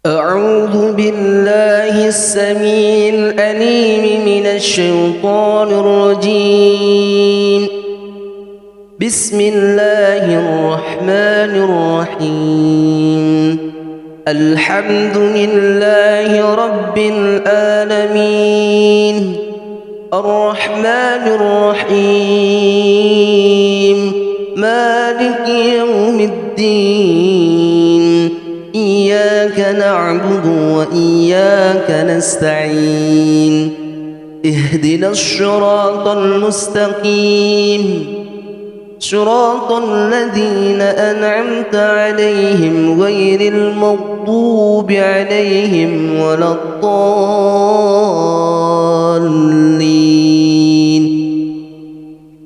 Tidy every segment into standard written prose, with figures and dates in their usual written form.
أعوذ بالله السميع العليم من الشيطان الرجيم. بسم الله الرحمن الرحيم. الحمد لله رب العالمين الرحمن الرحيم مالك يوم الدين. إياك نعبد وإياك نستعين. اهدنا الصراط المستقيم صراط الذين أنعمت عليهم غير المغضوب عليهم ولا الضالين.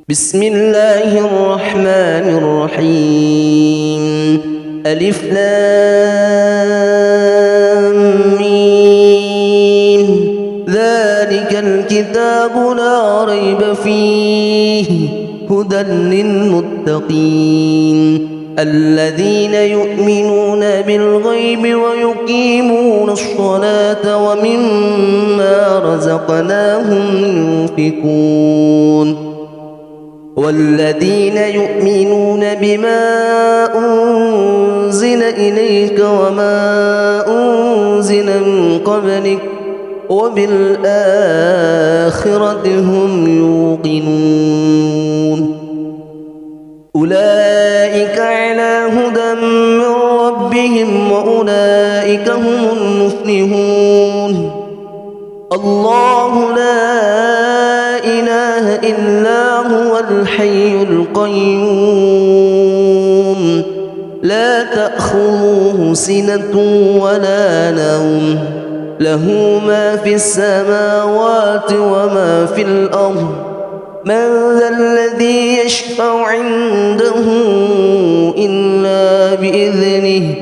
بسم الله الرحمن الرحيم. ألف لام ميم. ذلك الكتاب لا ريب فيه هدى للمتقين الذين يؤمنون بالغيب ويقيمون الصلاة ومما رزقناهم ينفقون والذين يؤمنون بما أنزل إليك وما أنزل من قبلك وبالآخرة هم يوقنون. أولئك على هدى من ربهم وأولئك هم المفلحون. الله لا إله إلا هو الحي القيوم لا تأخذه سنة ولا نوم له ما في السماوات وما في الأرض. من ذا الذي يشفع عنده إلا بإذنه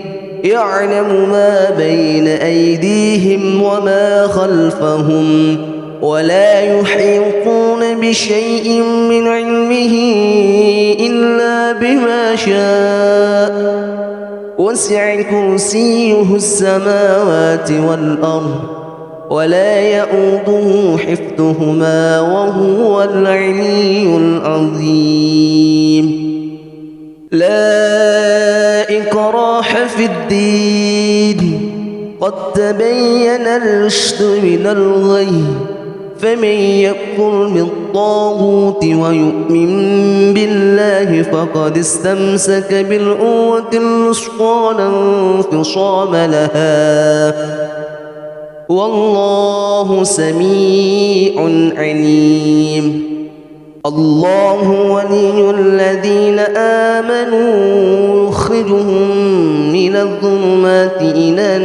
يعلم ما بين أيديهم وما خلفهم ولا يحيطون بشيء من علمه إلا بما شاء وسع كرسيه السماوات والأرض ولا يؤوده حفظهما وهو العلي العظيم. لا إكراه في الدين قد تبين الرشد من الغي فمن يكفر بالطاغوت ويؤمن بالله فقد استمسك بالعروة الوثقى لا انفصام لها والله سميع عليم. الله ولي الذين آمنوا يخرجهم من الظلمات إلى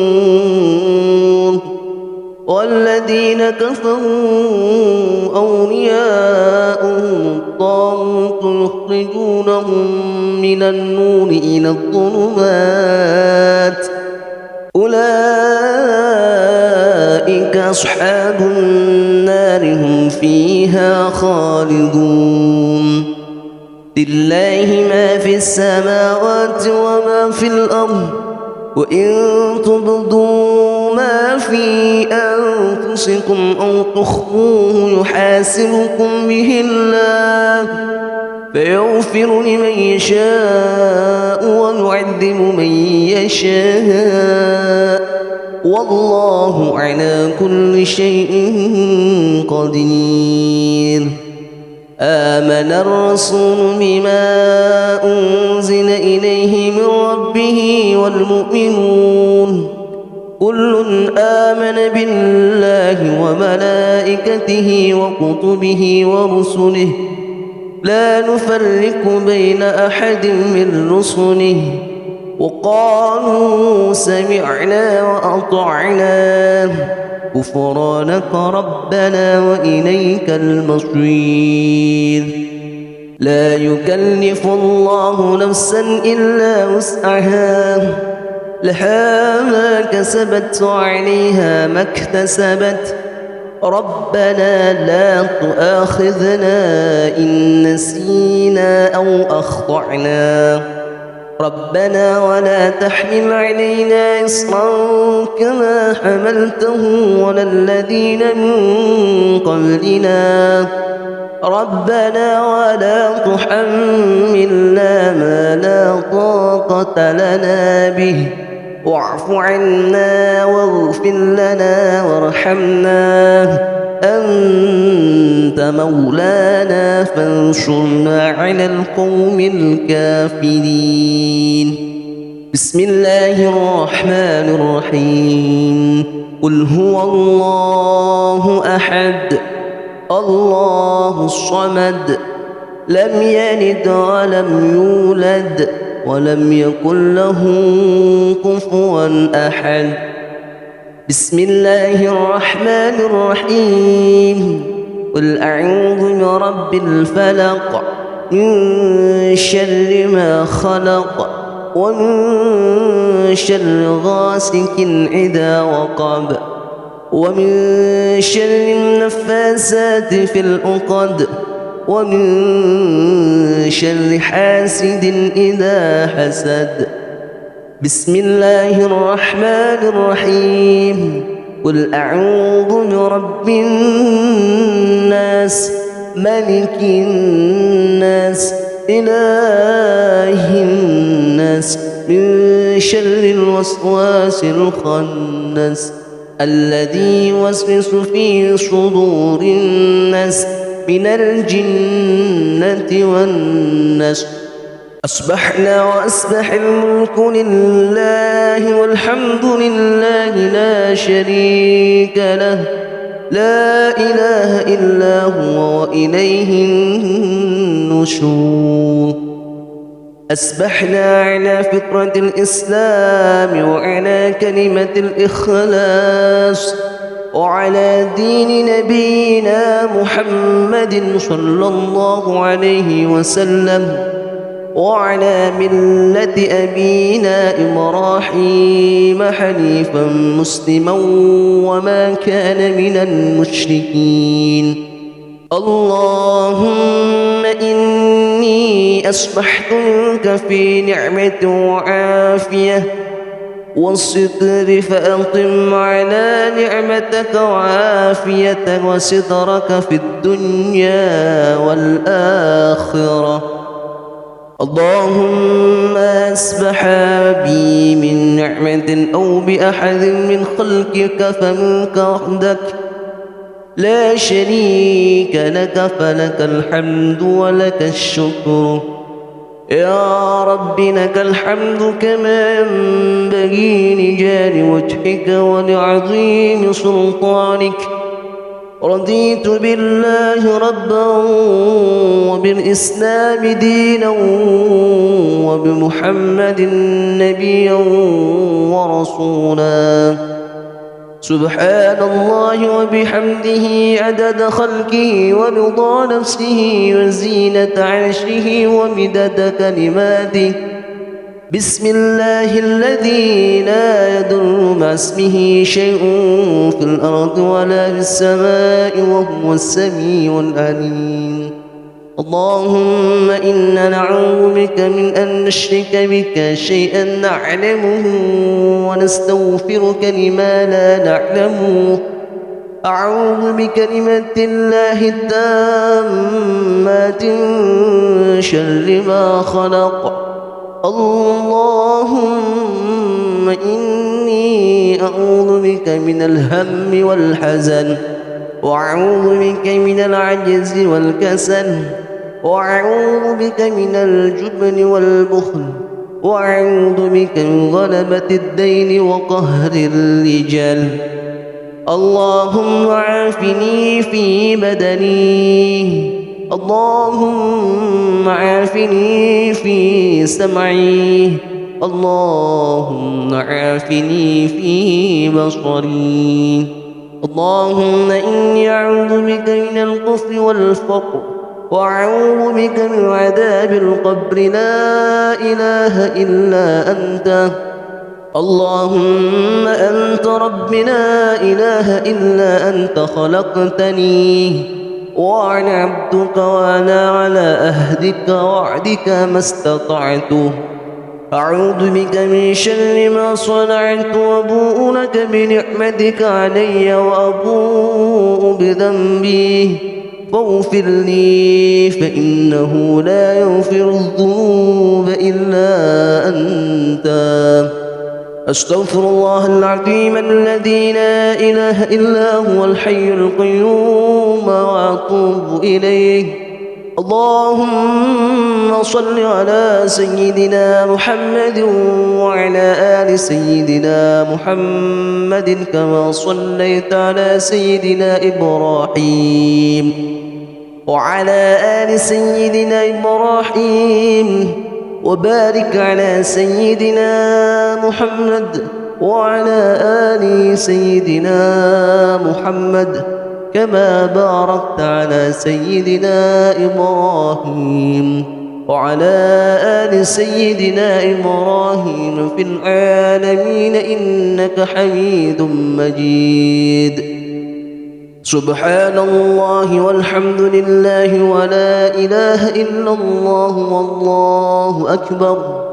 النور والذين كفروا أولياؤهم الطاغوت يخرجونهم من النور إلى الظلمات أولئك أصحاب النار هم فيها خالدون. لله ما في السماوات وما في الأرض وإن تبدوا ما في أنفسكم أو تخفوه يحاسبكم به الله فيغفر لمن يشاء ويعذب من يشاء والله على كل شيء قدير. آمن الرسول بما أنزل إليه من ربه والمؤمنون كل آمن بالله وملائكته وكتبه ورسله لا نفرق بين أحد من رسله وقالوا سمعنا وأطعنا غفرانك ربنا وإليك المصير. لا يكلف الله نفسا إلا وسعها لها ما كسبت وعليها ما اكتسبت ربنا لا تؤاخذنا إن نسينا أو أخطأنا ربنا ولا تحمل علينا إصرا كما حملته على الذين من قبلنا ربنا ولا تحملنا ما لا طاقة لنا به واعف عنا واغفر لنا وارحمنا أنت مولانا فانصرنا على القوم الكافرين. بسم الله الرحمن الرحيم. قل هو الله أحد الله الصمد لم يلد ولم يولد ولم يكن له كفوا أحد. بسم الله الرحمن الرحيم. قل أعوذ برب الفلق من شر ما خلق ومن شر غاسق إذا وقب ومن شر النفاثات في العقد ومن شر حاسد إذا حسد. بسم الله الرحمن الرحيم. قل أعوذ برب الناس ملك الناس إله الناس من شر الوسواس الخناس الذي يوسوس في صدور الناس من الجنة والناس. أصبحنا وأصبح الملك لله والحمد لله لا شريك له لا إله إلا هو وإليه النشور. أصبحنا على فطرة الإسلام وعلى كلمة الإخلاص وعلى دين نبينا محمد صلى الله عليه وسلم وعلى ملة أبينا إبراهيم حنيفا مسلما وما كان من المشركين. اللهم إني أصبحت منك في نعمة وعافية والستر فأقم على نعمتك وعافيتك وسترك في الدنيا والآخرة. اللهم أصبح بي من نعمة أو بأحد من خلقك فمنك وحدك لا شريك لك فلك الحمد ولك الشكر. يا رب لك الحمد كما ينبغي لجلال وجهك ولعظيم سلطانك. رضيت بالله ربا وبالإسلام دينا وبمحمد نبيا ورسولا. سبحان الله وبحمده عدد خلقه ورضا نفسه وزينة عرشه ومدد كلماته. بسم الله الذي لا يضر مع اسمه شيء في الأرض ولا في السماء وهو السميع العليم. اللهم إنا نعوذ بك من أن نشرك بك شيئا نعلمه ونستغفرك لما لا نعلمه. أعوذ بكلمات الله التامات من شر ما خلق. اللهم إني أعوذ بك من الهم والحزن وأعوذ بك من العجز والكسل وأعوذ بك من الجبن والبخل وأعوذ بك من غلبة الدين وقهر الرجال. اللهم عافني في بدني اللهم عافني في سمعي اللهم عافني في بصري. اللهم إني أعوذ بك من الكفر والفقر وأعوذ بك من عذاب القبر لا إله إلا أنت. اللهم أنت رب لا إله إلا أنت خلقتني وأنا عبدك وأنا على أهدك وعدك ما استطعت. أعوذ بك من شر ما صنعت وأبوء لك بنعمتك علي وأبوء بذنبي فاغفر لي فإنه لا يغفر الذنوب إلا أنت. أستغفر الله العظيم الذي لا إله إلا هو الحي القيوم وأتوب إليه. اللهم صل على سيدنا محمد وعلى آل سيدنا محمد كما صليت على سيدنا إبراهيم وعلى آل سيدنا إبراهيم وبارك على سيدنا محمد وعلى آل سيدنا محمد كما باركت على سيدنا إبراهيم وعلى آل سيدنا إبراهيم في العالمين إنك حميد مجيد. سبحان الله والحمد لله ولا إله إلا الله والله أكبر.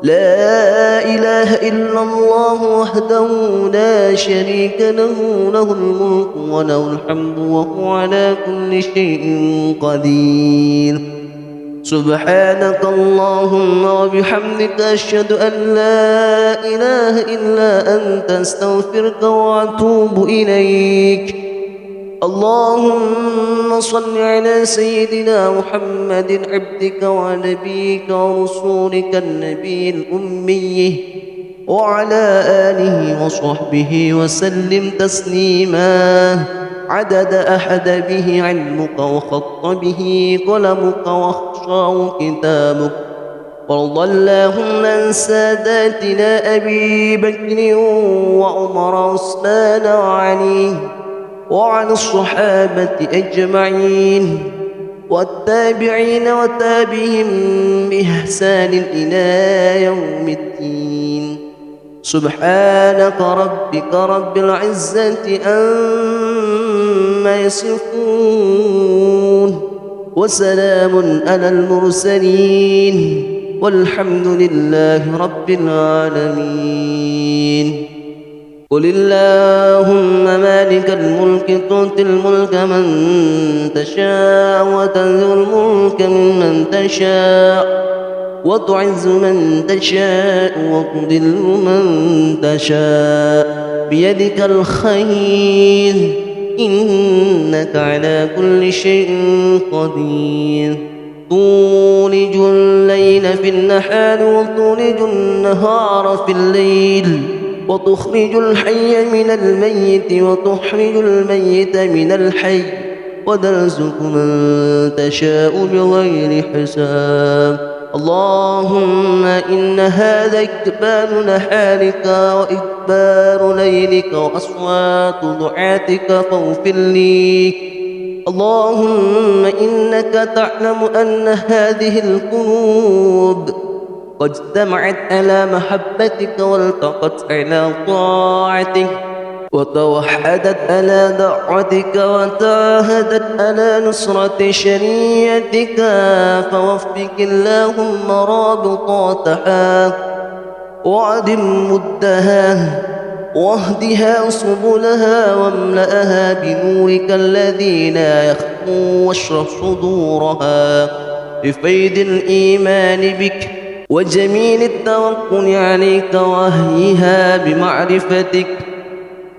لا إله إلا الله وحده لا شريك له له الملك وله الحمد وهو على كل شيء قدير. سبحانك اللهم وبحمدك أشهد أن لا إله إلا أنت أستغفرك وأتوب إليك. اللهم صل على سيدنا محمد عبدك ونبيك ورسولك النبي الأمي وعلى آله وصحبه وسلم تسليما عدد أحد به علمك وخط به قلمك واخشاه كتابك. وارض اللهم عن ساداتنا أبي بكر وعمر وعثمان وعلي وعن الصحابة أجمعين والتابعين وتابعهم بإحسان إلى يوم الدين. سبحانك ربك رب العزة عما يصفون وسلام على المرسلين والحمد لله رب العالمين. قل اللهم مالك الملك تؤتي الملك من تشاء وتنزع الملك ممن تشاء وتعز من تشاء وتذل من تشاء بيدك الخير إنك على كل شيء قدير. تولج الليل في النهار وتولج النهار في الليل وتخرج الحي من الميت وتخرج الميت من الحي وترزق من تشاء بغير حساب. اللهم إن هذا إقبال نهارك وإدبار ليلك وأصوات دعاتك فاغفر لي. اللهم إنك تعلم أن هذه القلوب قد اجتمعت على محبتك والتقت على طاعتك وتوحدت على دعوتك وتعاهدت على نصرة شريعتك فوفق اللهم رابطاتها وعدم مدها واهدها سبلها واملأها بنورك الذي لا يخفو واشرح صدورها بفيض الإيمان بك وجميل التوكل عليك وأهيها بمعرفتك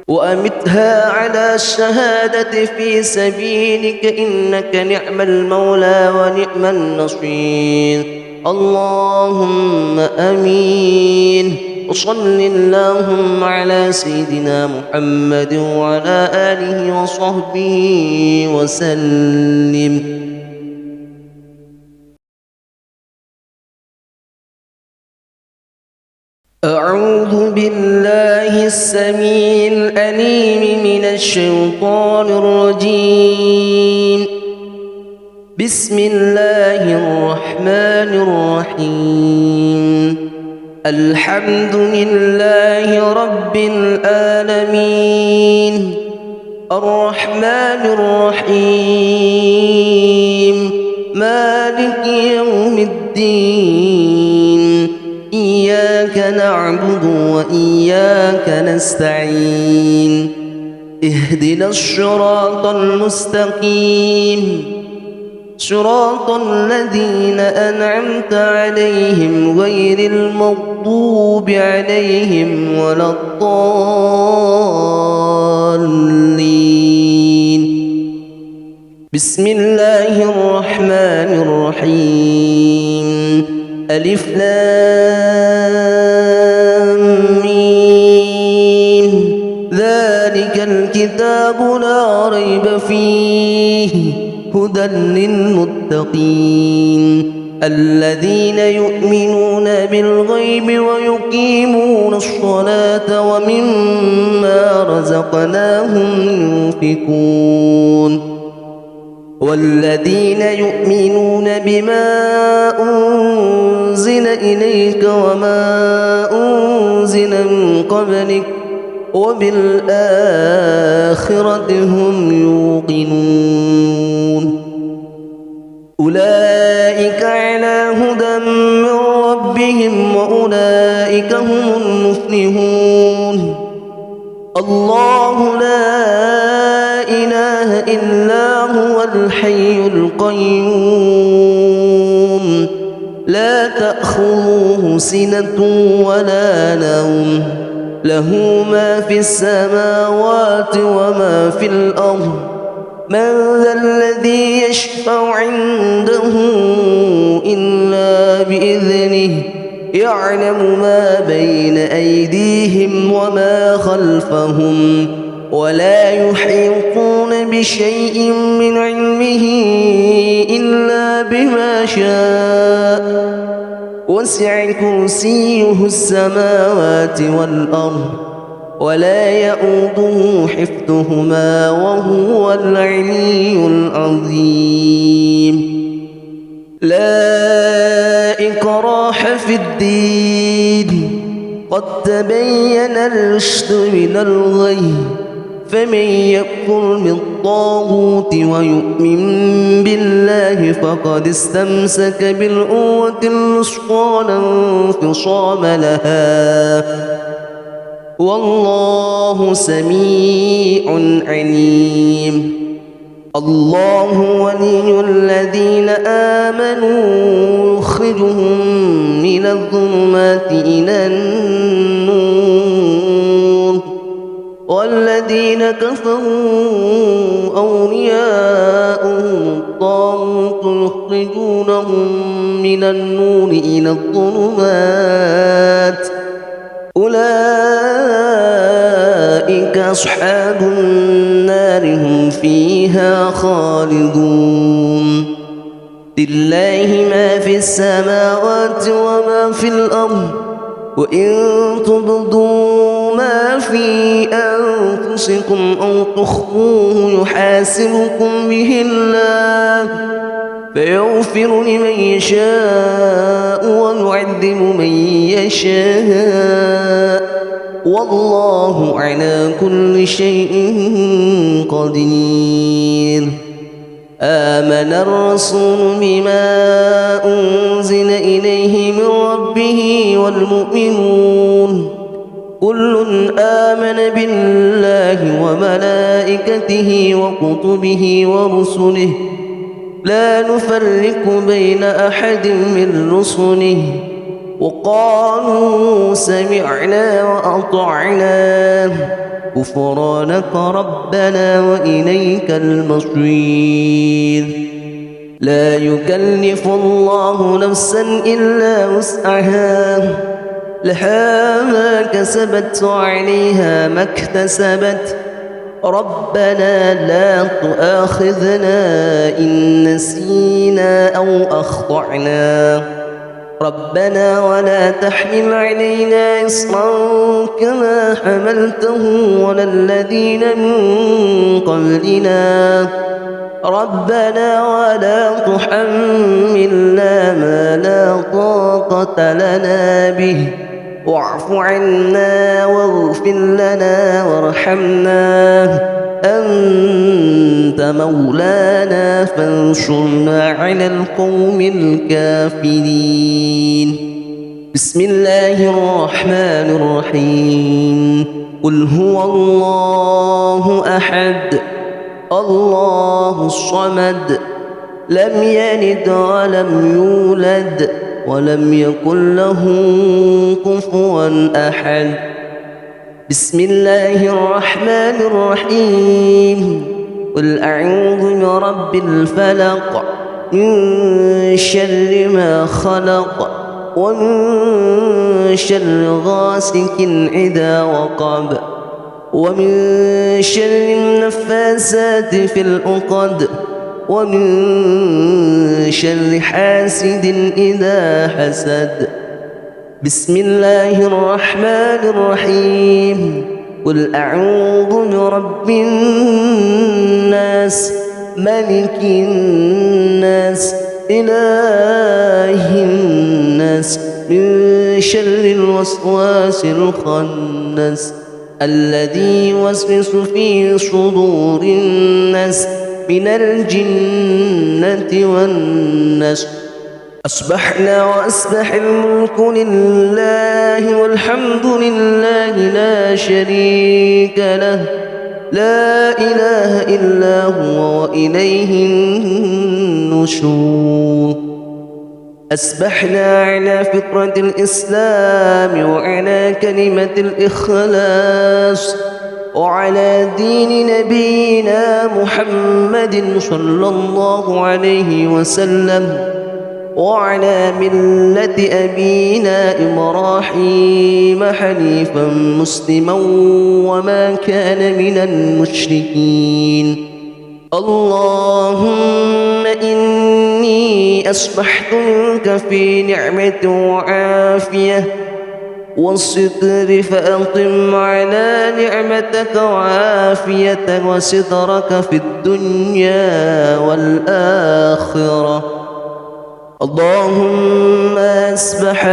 وأمتها على الشهادة في سبيلك إنك نعم المولى ونعم النصير. اللهم آمين. وصل اللهم على سيدنا محمد وعلى آله وصحبه وسلم. أعوذ بالله السميع العليم من الشيطان الرجيم. بسم الله الرحمن الرحيم. الحمد لله رب العالمين الرحمن الرحيم مالك يوم الدين نعبد وإياك نستعين اهدنا الصراط المستقيم صراط الذين أنعمت عليهم غير المغضوب عليهم ولا الضالين. بسم الله الرحمن الرحيم. ألف لام ميم. ذلك الكتاب لا ريب فيه هدى للمتقين الذين يؤمنون بالغيب ويقيمون الصلاة ومما رزقناهم ينفقون والذين يؤمنون بما أنزل إليك وما أنزل من قبلك وبالآخرة هم يوقنون أولئك على هدى من ربهم وأولئك هم المفلحون. الله لا إله إلا هو الحي القيوم لا تأخذه سنة ولا نوم له ما في السماوات وما في الأرض من ذا الذي يشفع عنده إلا بإذنه يعلم ما بين أيديهم وما خلفهم ولا يحيطون بشيء من علمه إلا بما شاء وسع كرسيه السماوات والأرض ولا يؤوده حفظهما وهو العلي العظيم. لا إكراه في الدين قد تبين الرشد من الغي فمن يكفر بالطاغوت ويؤمن بالله فقد استمسك بالعروة الوثقى لا انفصام لها والله سميع عليم. الله ولي الذين آمنوا يخرجهم من الظلمات إلى النور والذين كفروا أولياؤهم الطاغوت يخرجونهم من النور إلى الظلمات أولئك أصحاب النار هم فيها خالدون. لله ما في السماوات وما في الأرض وإن تبدوا ما في أنفسكم أو تخفوه يحاسبكم به الله فيغفر لمن يشاء ويعذب من يشاء والله على كل شيء قدير. آمن الرسول بما أنزل إليه من ربه والمؤمنون كل آمن بالله وملائكته وكتبه ورسله لا نفرق بين أحد من رسله وقالوا سمعنا وأطعنا غفرانك ربنا وإليك المصير. لا يكلف الله نفسا إلا وسعها لها ما كسبت وعليها ما اكتسبت ربنا لا تؤاخذنا إن نسينا أو أخطأنا ربنا ولا تحمل علينا إصرا كما حملته على الذين من قبلنا ربنا ولا تحملنا ما لا طاقة لنا به واعف عنا واغفر لنا وارحمنا أنت مولانا فانصرنا على القوم الكافرين. بسم الله الرحمن الرحيم قل هو الله أحد الله الصمد لم يلد ولم يولد ولم يكن له كفوا أحد بسم الله الرحمن الرحيم قل أعوذ برب الفلق من شر ما خلق ومن شر غاسق إذا وقب ومن شر النفاثات في العقد ومن شر حاسد إذا حسد بسم الله الرحمن الرحيم قل أعوذ برب الناس ملك الناس إله الناس من شر الوسواس الخناس الذي يوسوس في صدور الناس من الجنة والناس أصبحنا وأصبح الملك لله والحمد لله لا شريك له لا إله إلا هو وإليه النشور أصبحنا على فطرة الإسلام وعلى كلمة الإخلاص وعلى دين نبينا محمد صلى الله عليه وسلم وعلى ملة أبينا إبراهيم حنيفا مسلما وما كان من المشركين اللهم إني أصبحت منك في نعمة وعافية والستر فأقم على نعمتك وعافيتك وسترك في الدنيا والآخرة اللهم أصبح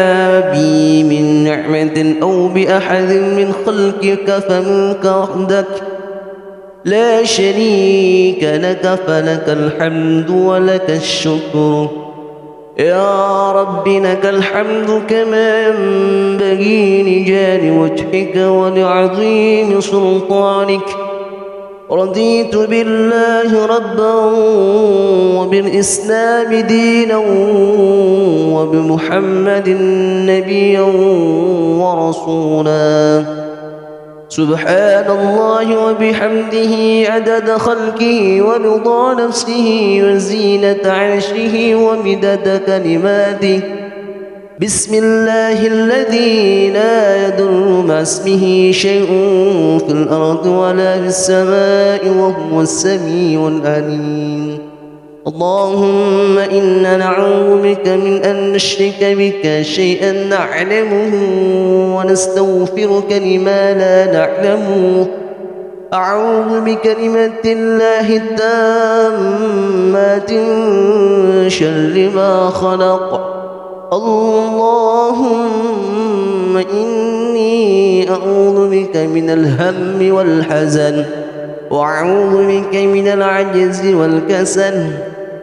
بي من نعمة أو بأحد من خلقك فمنك وحدك لا شريك لك فلك الحمد ولك الشكر يا رب لك الحمد كما ينبغي لجلال وجهك ولعظيم سلطانك رضيت بالله ربا وبالإسلام دينا وبمحمد نبيا ورسولا سبحان الله وبحمده عدد خلقه ورضا نفسه وزينة عرشه ومدد كلماته بسم الله الذي لا يضر مع اسمه شيء في الأرض ولا في السماء وهو السميع العليم اللهم إنا نعوذ بك من أن نشرك بك شيئا نعلمه ونستغفرك لما لا نعلمه أعوذ بكلمات الله التامات من شر ما خلق اللهم إني أعوذ بك من الهم والحزن وأعوذ بك من العجز والكسل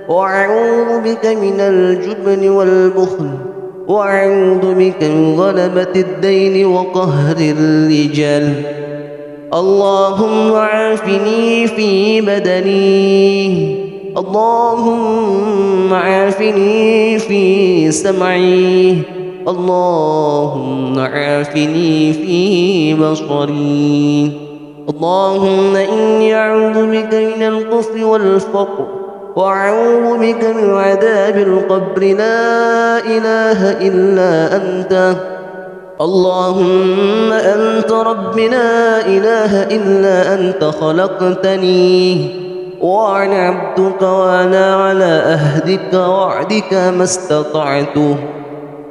وأعوذ بك من الجبن والبخل وأعوذ بك من غلبة الدين وقهر الرجال اللهم عافني في بدني اللهم عافني في سمعي اللهم عافني في بصري اللهم إني أعوذ بك من الكفر والفقر وأعوذ بك من عذاب القبر لا إله إلا أنت اللهم أنت رب لا إله إلا أنت خلقتني وأنا عبدك وأنا على أهدك وعدك ما استطعت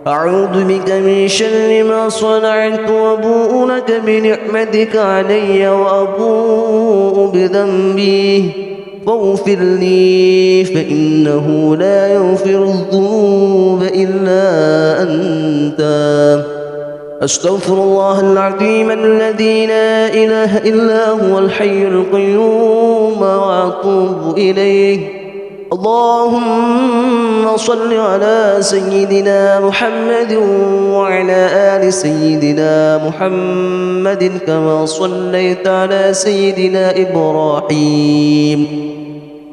أعوذ بك من شر ما صنعت وأبوء لك بنعمتك علي وأبوء بذنبي فاغفر لي فإنه لا يغفر الذنوب إلا أنت أستغفر الله العظيم الذي لا إله إلا هو الحي القيوم وأتوب إليه اللهم صل على سيدنا محمد وعلى آل سيدنا محمد كما صليت على سيدنا إبراهيم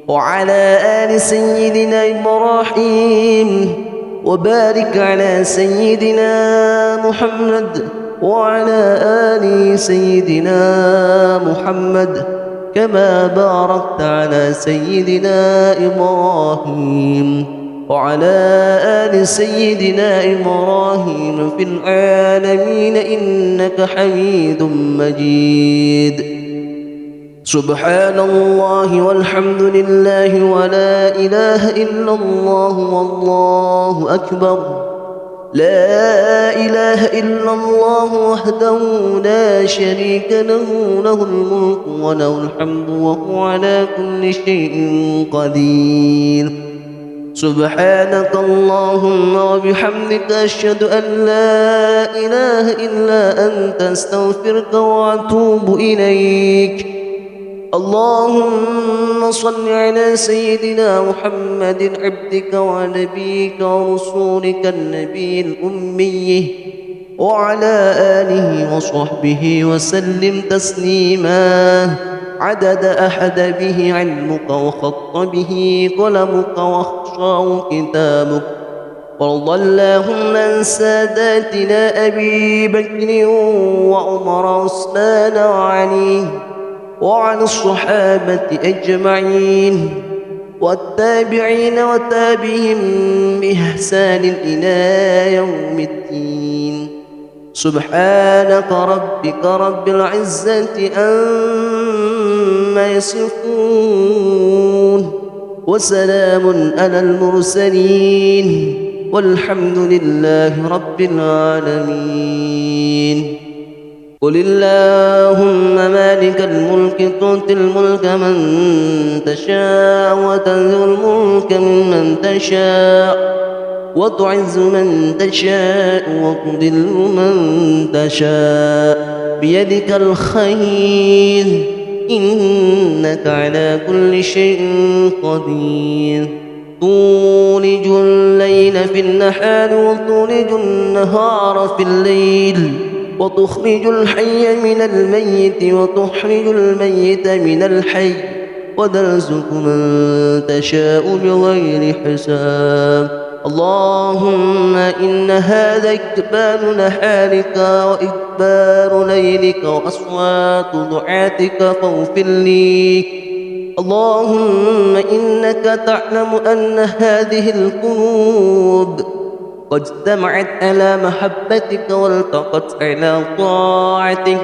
وعلى آل سيدنا إبراهيم وبارك على سيدنا محمد وعلى آل سيدنا محمد كما باركت على سيدنا إبراهيم وعلى آل سيدنا إبراهيم في العالمين إنك حميد مجيد. سبحان الله والحمد لله ولا إله إلا الله والله أكبر. لا إله إلا الله وحده لا شريك له، له الملك وله الحمد وهو على كل شيء قدير. سبحانك اللهم وبحمدك أشهد أن لا إله إلا أنت أستغفرك وأتوب إليك. اللهم صل على سيدنا محمد عبدك ونبيك ورسولك النبي الأمي وعلى آله وصحبه وسلم تسليما عدد أحد به علمك وخط به قلمك واخشاه كتابك. وارض اللهم عن ساداتنا أبي بكر وعمر وعثمان وعلي وعن الصحابة أجمعين والتابعين وتابعهم بإحسان إلى يوم الدين. سبحانك ربك رب العزة عما يصفون وسلام على المرسلين والحمد لله رب العالمين. قل اللهم مالك الملك تؤتي الملك من تشاء وتنزع الملك ممن تشاء وتعز من تشاء وتذل من تشاء بيدك الخير إنك على كل شيء قدير. تولج الليل في النهار وتولج النهار في الليل وتخرج الحي من الميت وتخرج الميت من الحي وترزق من تشاء بغير حساب. اللهم إن هذا إقبال نهارك وإقبال ليلك وأصوات دعاتك فاغفر لي. اللهم إنك تعلم أن هذه القلوب قد اجتمعت على محبتك والتقت على طاعتك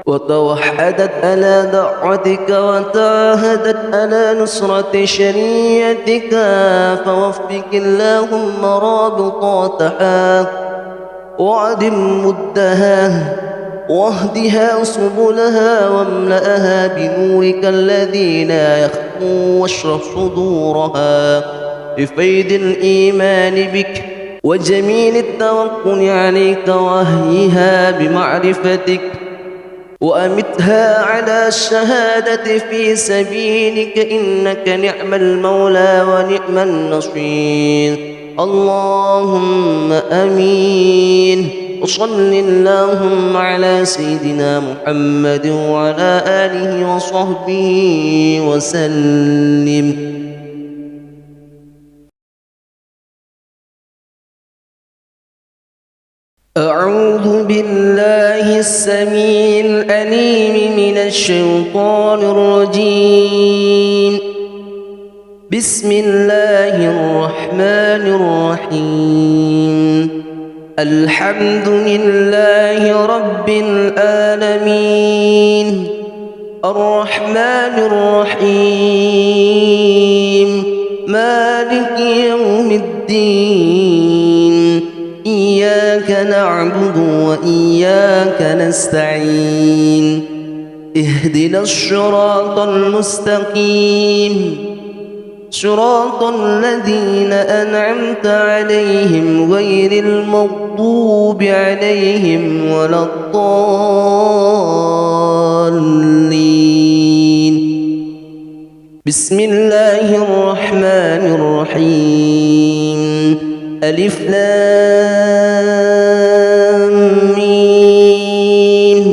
وتوحدت على دعوتك وتعاهدت على نصرة شريعتك، فوفق اللهم رابطاتها وعدم مدها واهدها سبلها واملأها بنورك الذي لا يخفو واشرح صدورها بفيض الإيمان بك وجميل التوكل عليك وهيها بمعرفتك وأمتها على الشهادة في سبيلك إنك نعم المولى ونعم النصير. اللهم آمين. وصل اللهم على سيدنا محمد وعلى آله وصحبه وسلم. أعوذ بالله السميع العليم من الشيطان الرجيم. بسم الله الرحمن الرحيم. الحمد لله رب العالمين الرحمن الرحيم مالك يوم الدين إياك نعبد وإياك نستعين اهدنا الصراط المستقيم صراط الذين أنعمت عليهم غير المغضوب عليهم ولا الضالين. بسم الله الرحمن الرحيم ألف لام ميم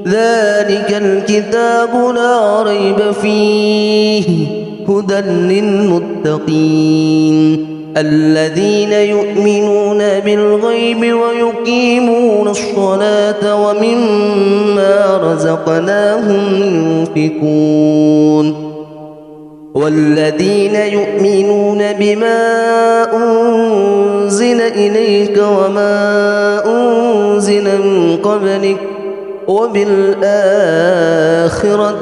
ذلك الكتاب لا ريب فيه هدى للمتقين الذين يؤمنون بالغيب ويقيمون الصلاة ومما رزقناهم ينفقون والذين يؤمنون بما أنزل إليك وما أنزل من قبلك وبالآخرة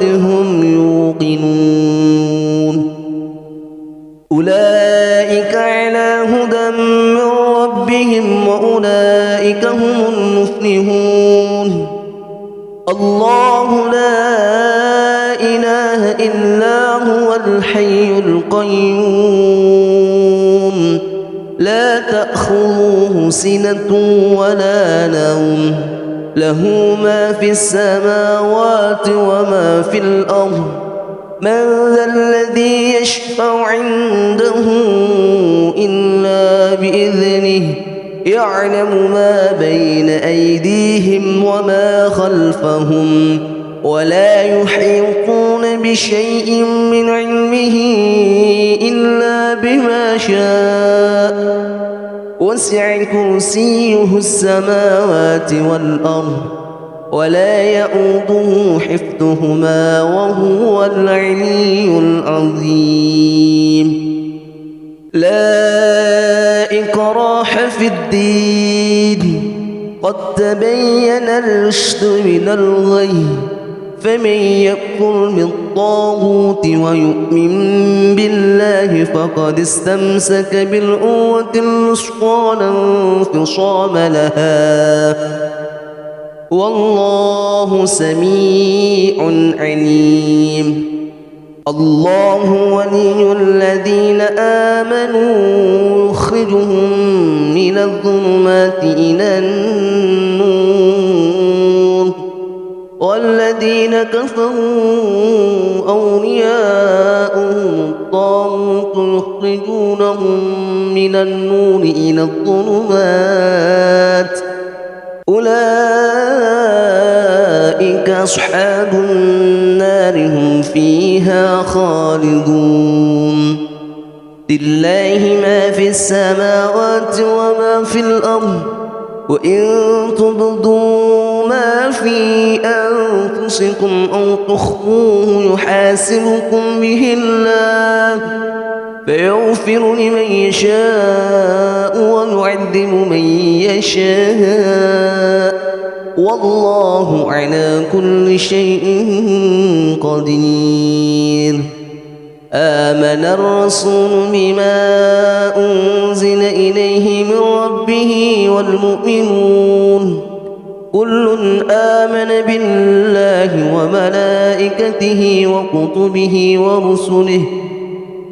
هم يوقنون أولئك على هدى من ربهم وأولئك هم المفلحون الله لا إله إلا هو الحي القيوم لا تأخذه سنة ولا نوم له ما في السماوات وما في الأرض من ذا الذي يشفع عنده إلا بإذنه يعلم ما بين أيديهم وما خلفهم ولا يحيطون بشيء من علمه إلا بما شاء وسع كرسيه السماوات والأرض ولا يؤوده حفظهما وهو العلي العظيم لا إكراه في الدين قد تبين الرشد من الغي فمن يكفر بالطاغوت ويؤمن بالله فقد استمسك بالعروة الوثقى لا انفصام لها والله سميع عليم الله ولي الذين آمنوا يخرجهم من الظلمات إلى النور والذين كفروا أولياؤهم الطاغوت يخرجونهم من النور إلى الظلمات أولئك أصحاب النار هم فيها خالدون لله ما في السماوات وما في الأرض وإن تبدوا ما في أنفسكم أو تخفوه يحاسبكم به الله فيغفر لمن يشاء ويعذب من يشاء والله على كل شيء قدير آمن الرسول بما أنزل إليه من ربه والمؤمنون كل آمن بالله وملائكته وكتبه ورسله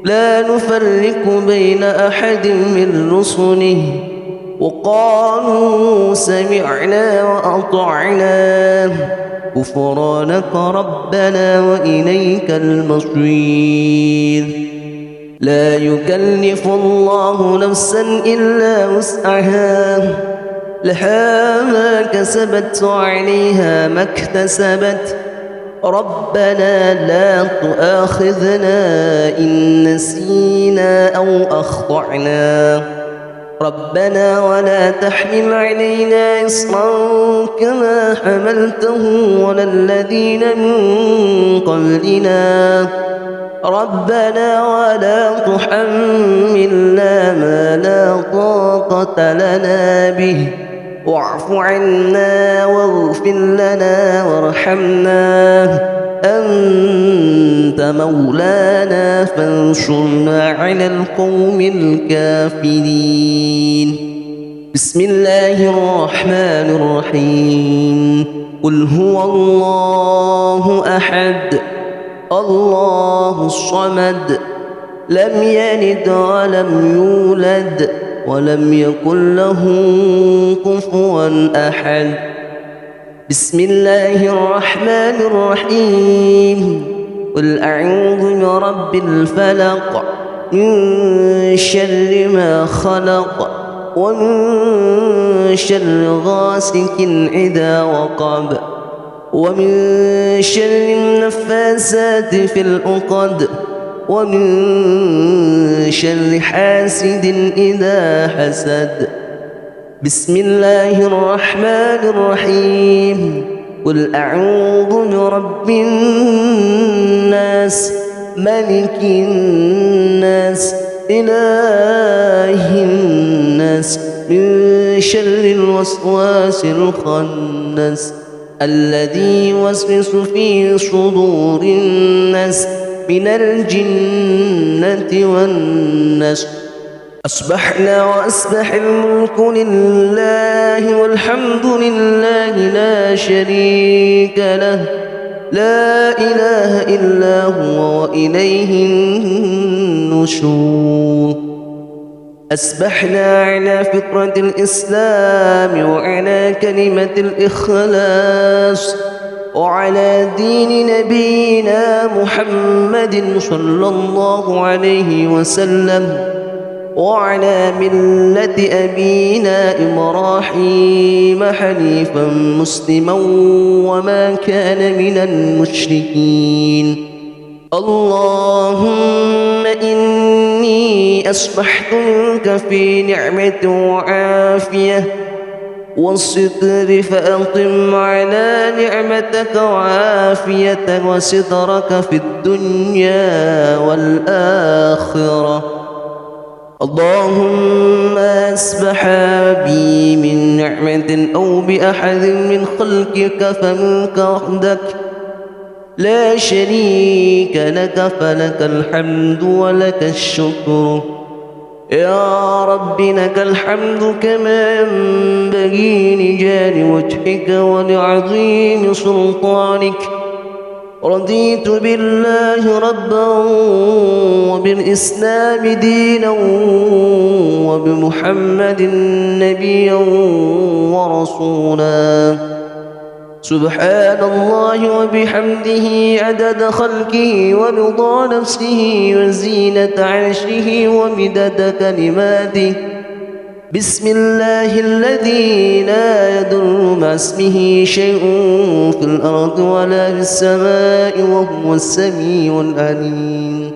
لا نفرق بين أحد من رسله وقالوا سمعنا وأطعنا غفرانك ربنا وإليك المصير لا يكلف الله نفسا إلا وسعها لها ما كسبت وعليها ما اكتسبت ربنا لا تؤاخذنا إن نسينا أو أخطأنا ربنا ولا تحمل علينا إصرا كما حملته على الذين من قبلنا ربنا ولا تحملنا ما لا طاقة لنا به واعف عنا واغفر لنا وارحمنا أنت مولانا فانصرنا على القوم الكافرين بسم الله الرحمن الرحيم قل هو الله أحد الله الصمد لم يلد ولم يولد ولم يكن له كفوا أحد بسم الله الرحمن الرحيم قل أعوذ برب الفلق من شر ما خلق ومن شر غاسق إذا وقب ومن شر النفاثات في العقد ومن شر حاسد إذا حسد. بسم الله الرحمن الرحيم. قل أعوذ برب الناس ملك الناس إله الناس من شر الوسواس الخناس الذي يوسوس في صدور الناس من الجنة والناس. أصبحنا وأصبح الملك لله والحمد لله لا شريك له لا إله إلا هو وإليه النشور. أصبحنا على فطرة الإسلام وعلى كلمة الإخلاص وعلى دين نبينا محمد صلى الله عليه وسلم وعلى ملة أبينا إبراهيم حنيفا مسلما وما كان من المشركين. اللهم إني أصبحت منك في نعمة وعافية والستر فأقم على نعمتك وعافيتك وسترك في الدنيا والآخرة. اللهم أصبح بي من نعمة أو بأحد من خلقك فمنك وحدك لا شريك لك فلك الحمد ولك الشكر. يا رب لك الحمد كما ينبغي لجلال وجهك ولعظيم سلطانك. رضيت بالله ربا وبالإسلام دينا وبمحمد نبيا ورسولا. سبحان الله وبحمده عدد خلقه ورضا نفسه وزينة عرشه ومدد كلماته. بسم الله الذي لا يضر مع اسمه شيء في الأرض ولا في السماء وهو السميع العليم.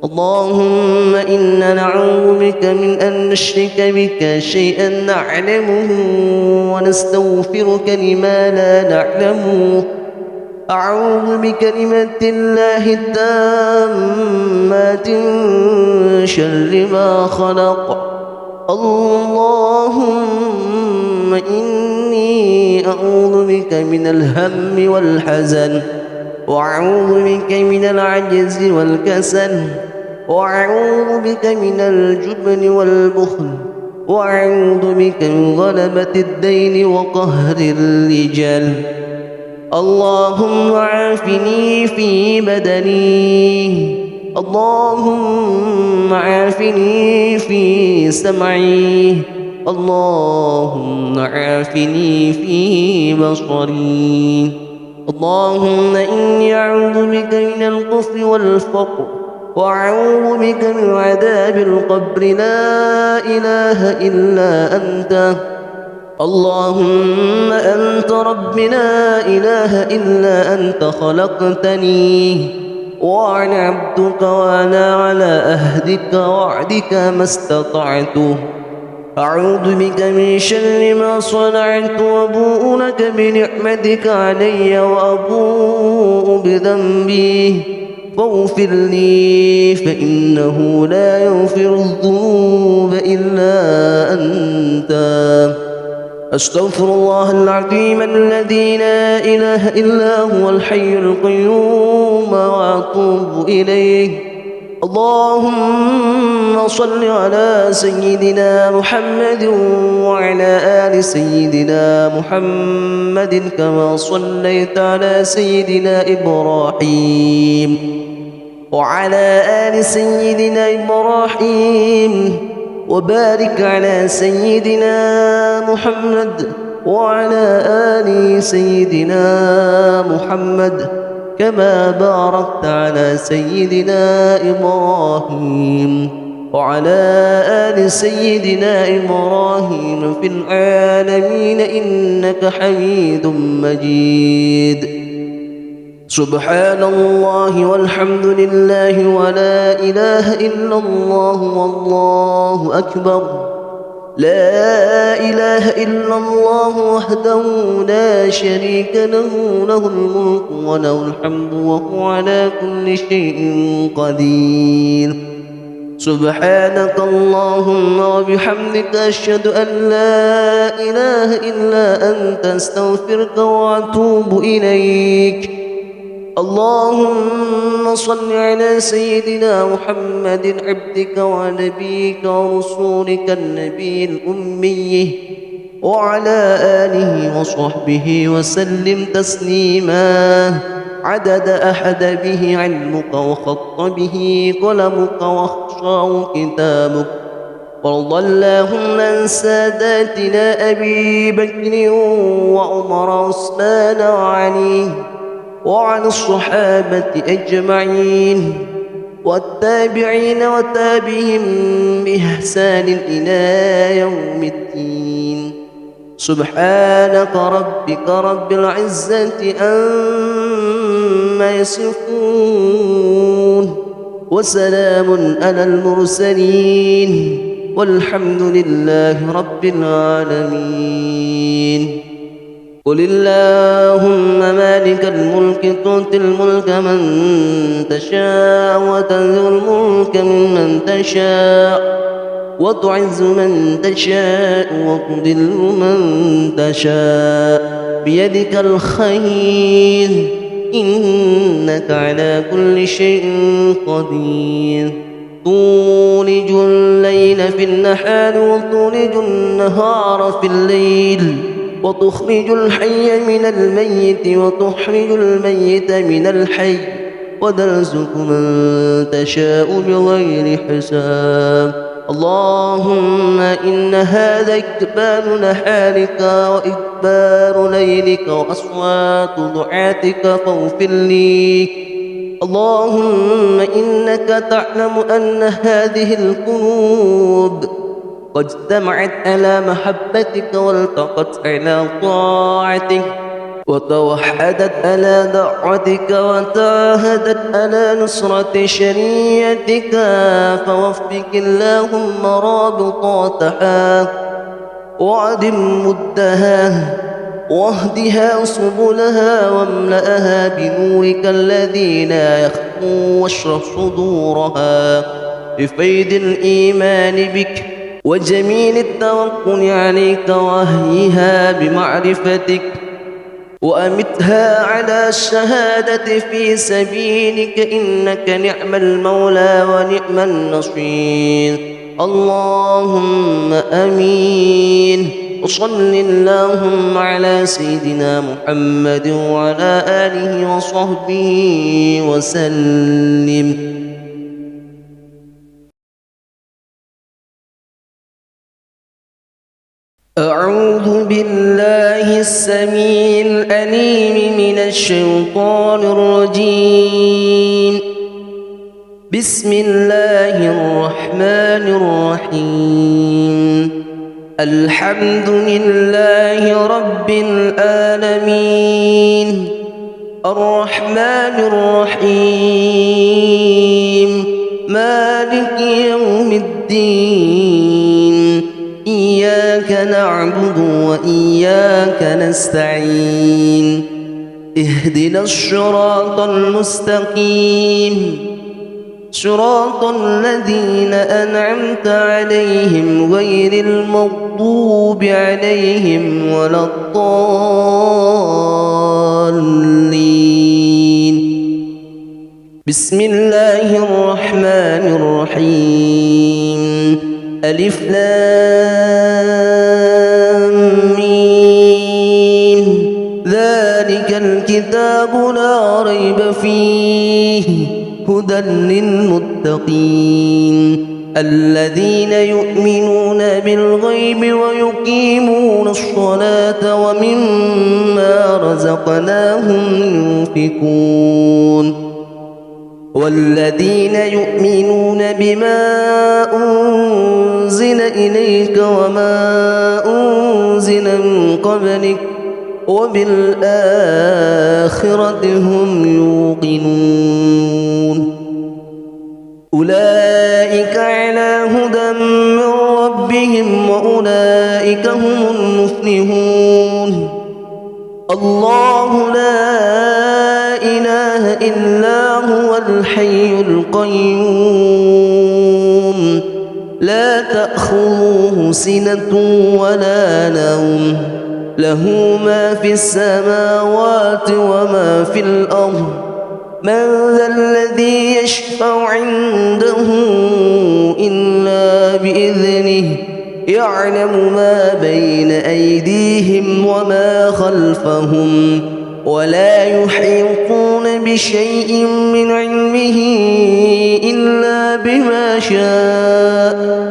اللهم إنا نعوذ بك من أن نشرك بك شيئا نعلمه ونستغفرك لما لا نعلمه. أعوذ بكلمات الله التامات من شر ما خلق. اللهم إني أعوذ بك من الهم والحزن وأعوذ بك من العجز والكسل وأعوذ بك من الجبن والبخل وأعوذ بك من غلبة الدين وقهر الرجال. اللهم عافني في بدني. اللهم عافني في سمعي. اللهم عافني في بصري. اللهم إني أعوذ بك من الكفر والفقر وأعوذ بك من عذاب القبر لا إله إلا أنت. اللهم أنت رب لا إله إلا أنت خلقتني وأنا عبدك وأنا على أهدك وعدك ما استطعت. أعوذ بك من شر ما صنعت وأبوء لك بنعمتك علي وأبوء بذنبي فاغفر لي فإنه لا يغفر الذنوب إلا أنت. أستغفر الله العظيم الذي لا إله إلا هو الحي القيوم وأتوب إليه. اللهم صل على سيدنا محمد وعلى آل سيدنا محمد كما صليت على سيدنا إبراهيم وعلى آل سيدنا إبراهيم وبارك على سيدنا محمد وعلى آل سيدنا محمد كما باركت على سيدنا إبراهيم وعلى آل سيدنا إبراهيم في العالمين إنك حميد مجيد. سبحان الله والحمد لله ولا إله إلا الله والله أكبر. لا إله إلا الله وحده لا شريك له، له الملك وله الحمد وهو على كل شيء قدير. سبحانك اللهم وبحمدك أشهد أن لا إله إلا أنت أستغفرك وأتوب إليك. اللهم صل على سيدنا محمد عبدك ونبيك ورسولك النبي الأمي وعلى آله وصحبه وسلم تسليما عدد أحد به علمك وخط به قلمك واخشاه كتابك. وارض اللهم عن ساداتنا أبي بكر وعمر وعثمان وعلي وعن الصحابة أجمعين والتابعين وتابعهم بإحسان إلى يوم الدين. سبحانك ربك رب العزة عما يصفون وسلام على المرسلين والحمد لله رب العالمين. قل اللهم مالك الملك تؤتي الملك من تشاء وتنزع الملك ممن تشاء وتعز من تشاء وتذل من تشاء بيدك الخير إنك على كل شيء قدير. تولج الليل في النهار وتولج النهار في الليل وتخرج الحي من الميت وتخرج الميت من الحي وترزق من تشاء بغير حساب. اللهم إن هذا إقبال نهارك وإقبال ليلك وأصوات دعاتك فاغفر لي. اللهم إنك تعلم أن هذه القلوب قد اجتمعت على محبتك والتقت على طاعتك وتوحدت على دعوتك وتعاهدت على نصرة شريعتك، فوفق اللهم رابطاتها وعدم مدها واهدها سبلها واملأها بنورك الذي لا يخفو واشرح صدورها بفيض الإيمان بك وجميل التوكل عليك وهيها بمعرفتك وأمتها على الشهادة في سبيلك إنك نعم المولى ونعم النصير. اللهم آمين. وصل اللهم على سيدنا محمد وعلى آله وصحبه وسلم. أعوذ بالله السميع العليم من الشيطان الرجيم. بسم الله الرحمن الرحيم. الحمد لله رب العالمين الرحمن الرحيم مالك يوم الدين. إياك نعبد وإياك نستعين. اهدنا الصراط المستقيم صراط الذين أنعمت عليهم غير المغضوب عليهم ولا الضالين. بسم الله الرحمن الرحيم. ألف لام ميم. ذلك الكتاب لا ريب فيه هدى للمتقين. الذين يؤمنون بالغيب ويقيمون الصلاة ومما رزقناهم ينفقون والذين يؤمنون بما أنزل إليك وما أنزل من قبلك وبالآخرة هم يوقنون أولئك على هدى من ربهم وأولئك هم المفلحون الله لا إله إلا هو الحي القيوم لا تأخذه سنة ولا نوم له ما في السماوات وما في الأرض من ذا الذي يشفع عنده إلا بإذنه يعلم ما بين أيديهم وما خلفهم ولا يحيطون بشيء من علمه إلا بما شاء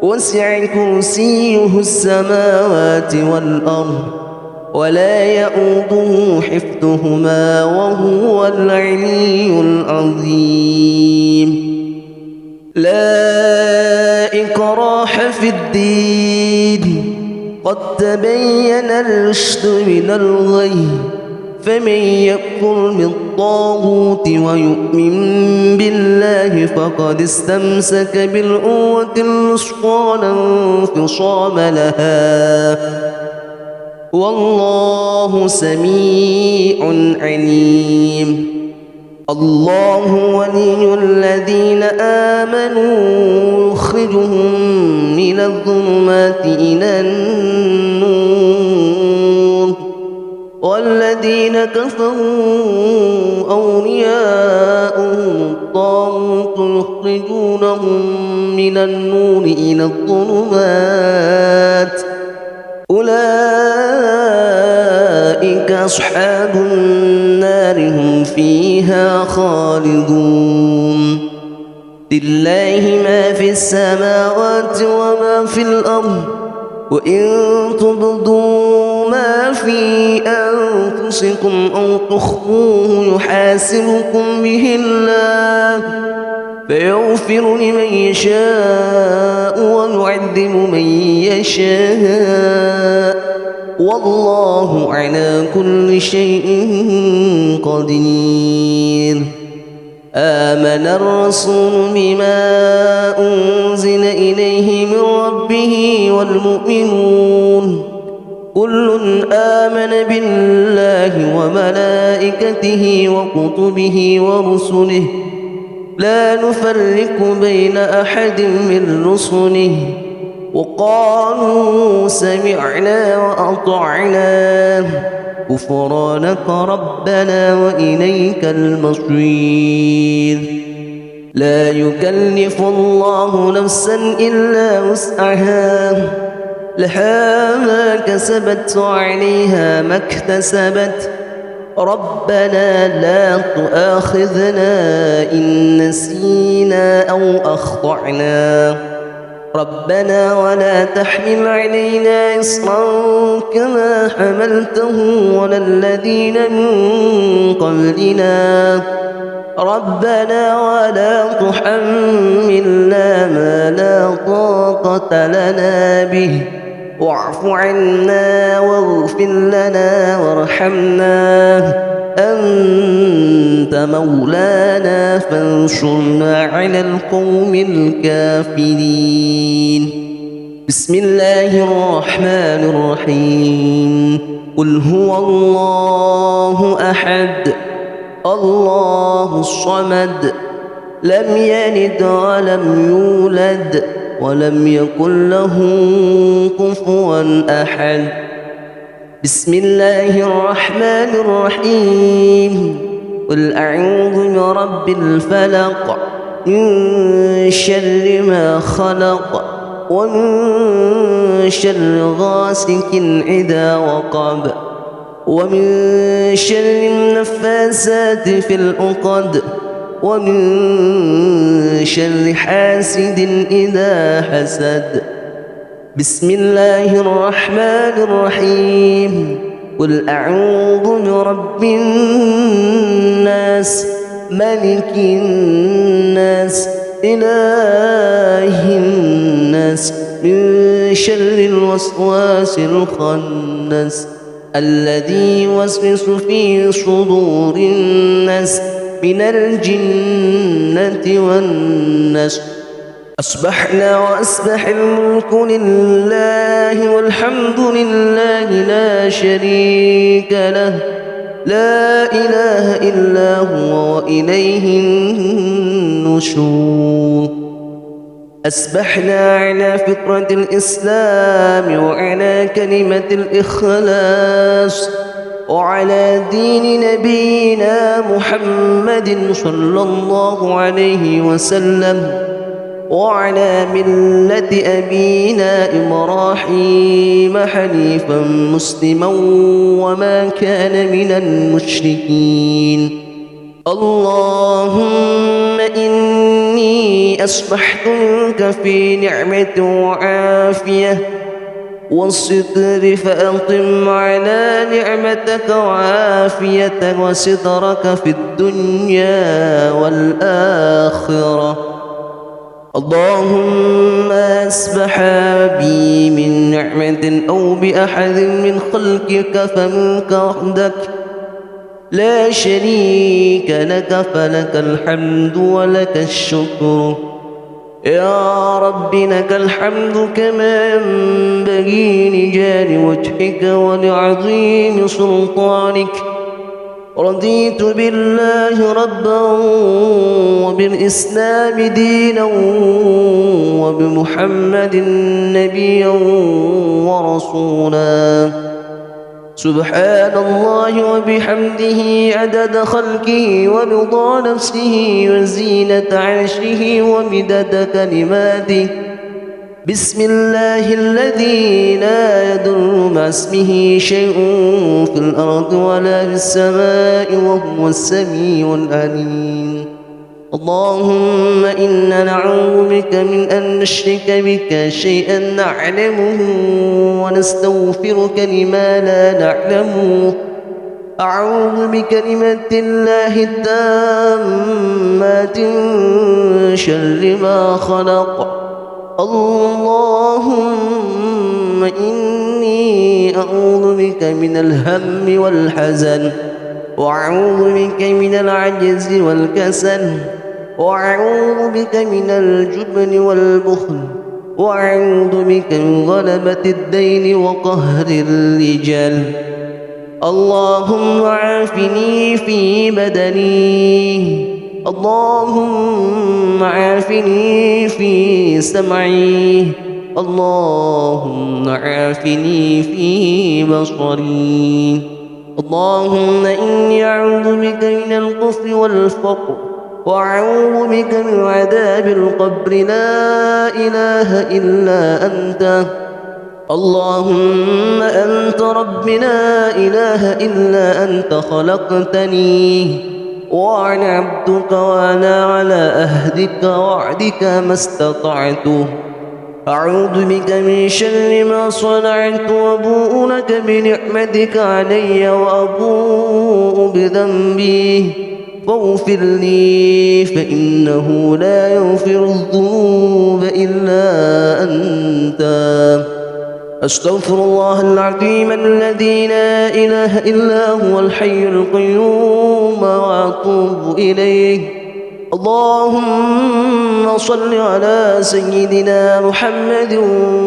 وسع كرسيه السماوات والأرض ولا يؤوده حفظهما وهو العلي العظيم لا إكراه في الدين قد تبين الرشد من الغي فمن يكفر بالطاغوت ويؤمن بالله فقد استمسك بالعروة الوثقى لا انفصام لها والله سميع عليم الله ولي الذين آمنوا يخرجهم من الظلمات إلى النور والذين كفروا أولياؤهم الطاغوت يخرجونهم من النور إلى الظلمات أولئك أصحاب النار هم فيها خالدون لله ما في السماوات وما في الأرض وإن تبدوا ما في أنفسكم أو تخفوه يحاسبكم به الله فيغفر لمن يشاء ويعذب من يشاء والله على كل شيء قدير آمن الرسول بما أنزل إليه من ربه والمؤمنون كل آمن بالله وملائكته وكتبه ورسله لا نفرق بين أحد من رسله وقالوا سمعنا وأطعنا غفرانك ربنا وإليك المصير لا يكلف الله نفسا إلا وسعها لها ما كسبت وعليها ما اكتسبت ربنا لا تؤاخذنا إن نسينا أو أخطأنا ربنا ولا تحمل علينا إصرا كما حملته على الذين من قبلنا ربنا ولا تحملنا ما لا طاقة لنا به واعف عنا واغفر لنا وارحمنا أنت مولانا فانصرنا على القوم الكافرين بسم الله الرحمن الرحيم قل هو الله أحد الله الصمد لم يلد ولم يولد ولم يكن له كفوا أحد بسم الله الرحمن الرحيم قل أعوذ برب الفلق من شر ما خلق ومن شر غاسق إذا وقب ومن شر النفاثات في العقد ومن شر حاسد إذا حسد. بسم الله الرحمن الرحيم. قل أعوذ برب الناس ملك الناس إله الناس من شر الوسواس الخناس الذي يوسوس في صدور الناس من الجنة والناس. أصبحنا وأصبح الملك لله والحمد لله لا شريك له لا إله إلا هو وإليه النشور. أصبحنا على فطرة الإسلام وعلى كلمة الإخلاص وعلى دين نبينا محمد صلى الله عليه وسلم وعلى ملة أبينا إبراهيم حنيفا مسلما وما كان من المشركين. اللهم إني أصبحت منك في نعمة وعافية والستر فأقم على نعمتك وعافيتك وسترك في الدنيا والآخرة. اللهم أصبح بي من نعمة أو بأحد من خلقك فمنك وحدك لا شريك لك فلك الحمد ولك الشكر. يا رب لك الحمد كما ينبغي لجلال وجهك ولعظيم سلطانك. رضيت بالله ربا وبالإسلام دينا وبمحمد نبيا ورسولا. سبحان الله وبحمده عدد خلقه ورضا نفسه وزينة عرشه ومدد كلماته. بسم الله الذي لا يضر مع اسمه شيء في الأرض ولا في السماء وهو السميع العليم. اللهم إنا نعوذ بك من أن نشرك بك شيئا نعلمه ونستغفرك لما لا نعلمه. أعوذ بكلمات الله التامات من شر ما خلق. اللهم إني أعوذ بك من الهم والحزن وأعوذ بك من العجز والكسل وأعوذ بك من الجبن والبخل وأعوذ بك من غلبة الدين وقهر الرجال. اللهم عافني في بدني. اللهم عافني في سمعي. اللهم عافني في بصري. اللهم إني أعوذ بك من الكفر والفقر وأعوذ بك من عذاب القبر لا إله إلا أنت. اللهم أنت رب لا إله إلا أنت خلقتني وأنا عبدك وأنا على أهدك وعدك ما استطعت. أعوذ بك من شر ما صنعت وأبوء لك بنعمتك علي وأبوء بذنبي فاغفر لي فإنه لا يغفر الذنوب إلا أنت. أستغفر الله العظيم الذي لا إله إلا هو الحي القيوم وأتوب إليه. اللهم صل على سيدنا محمد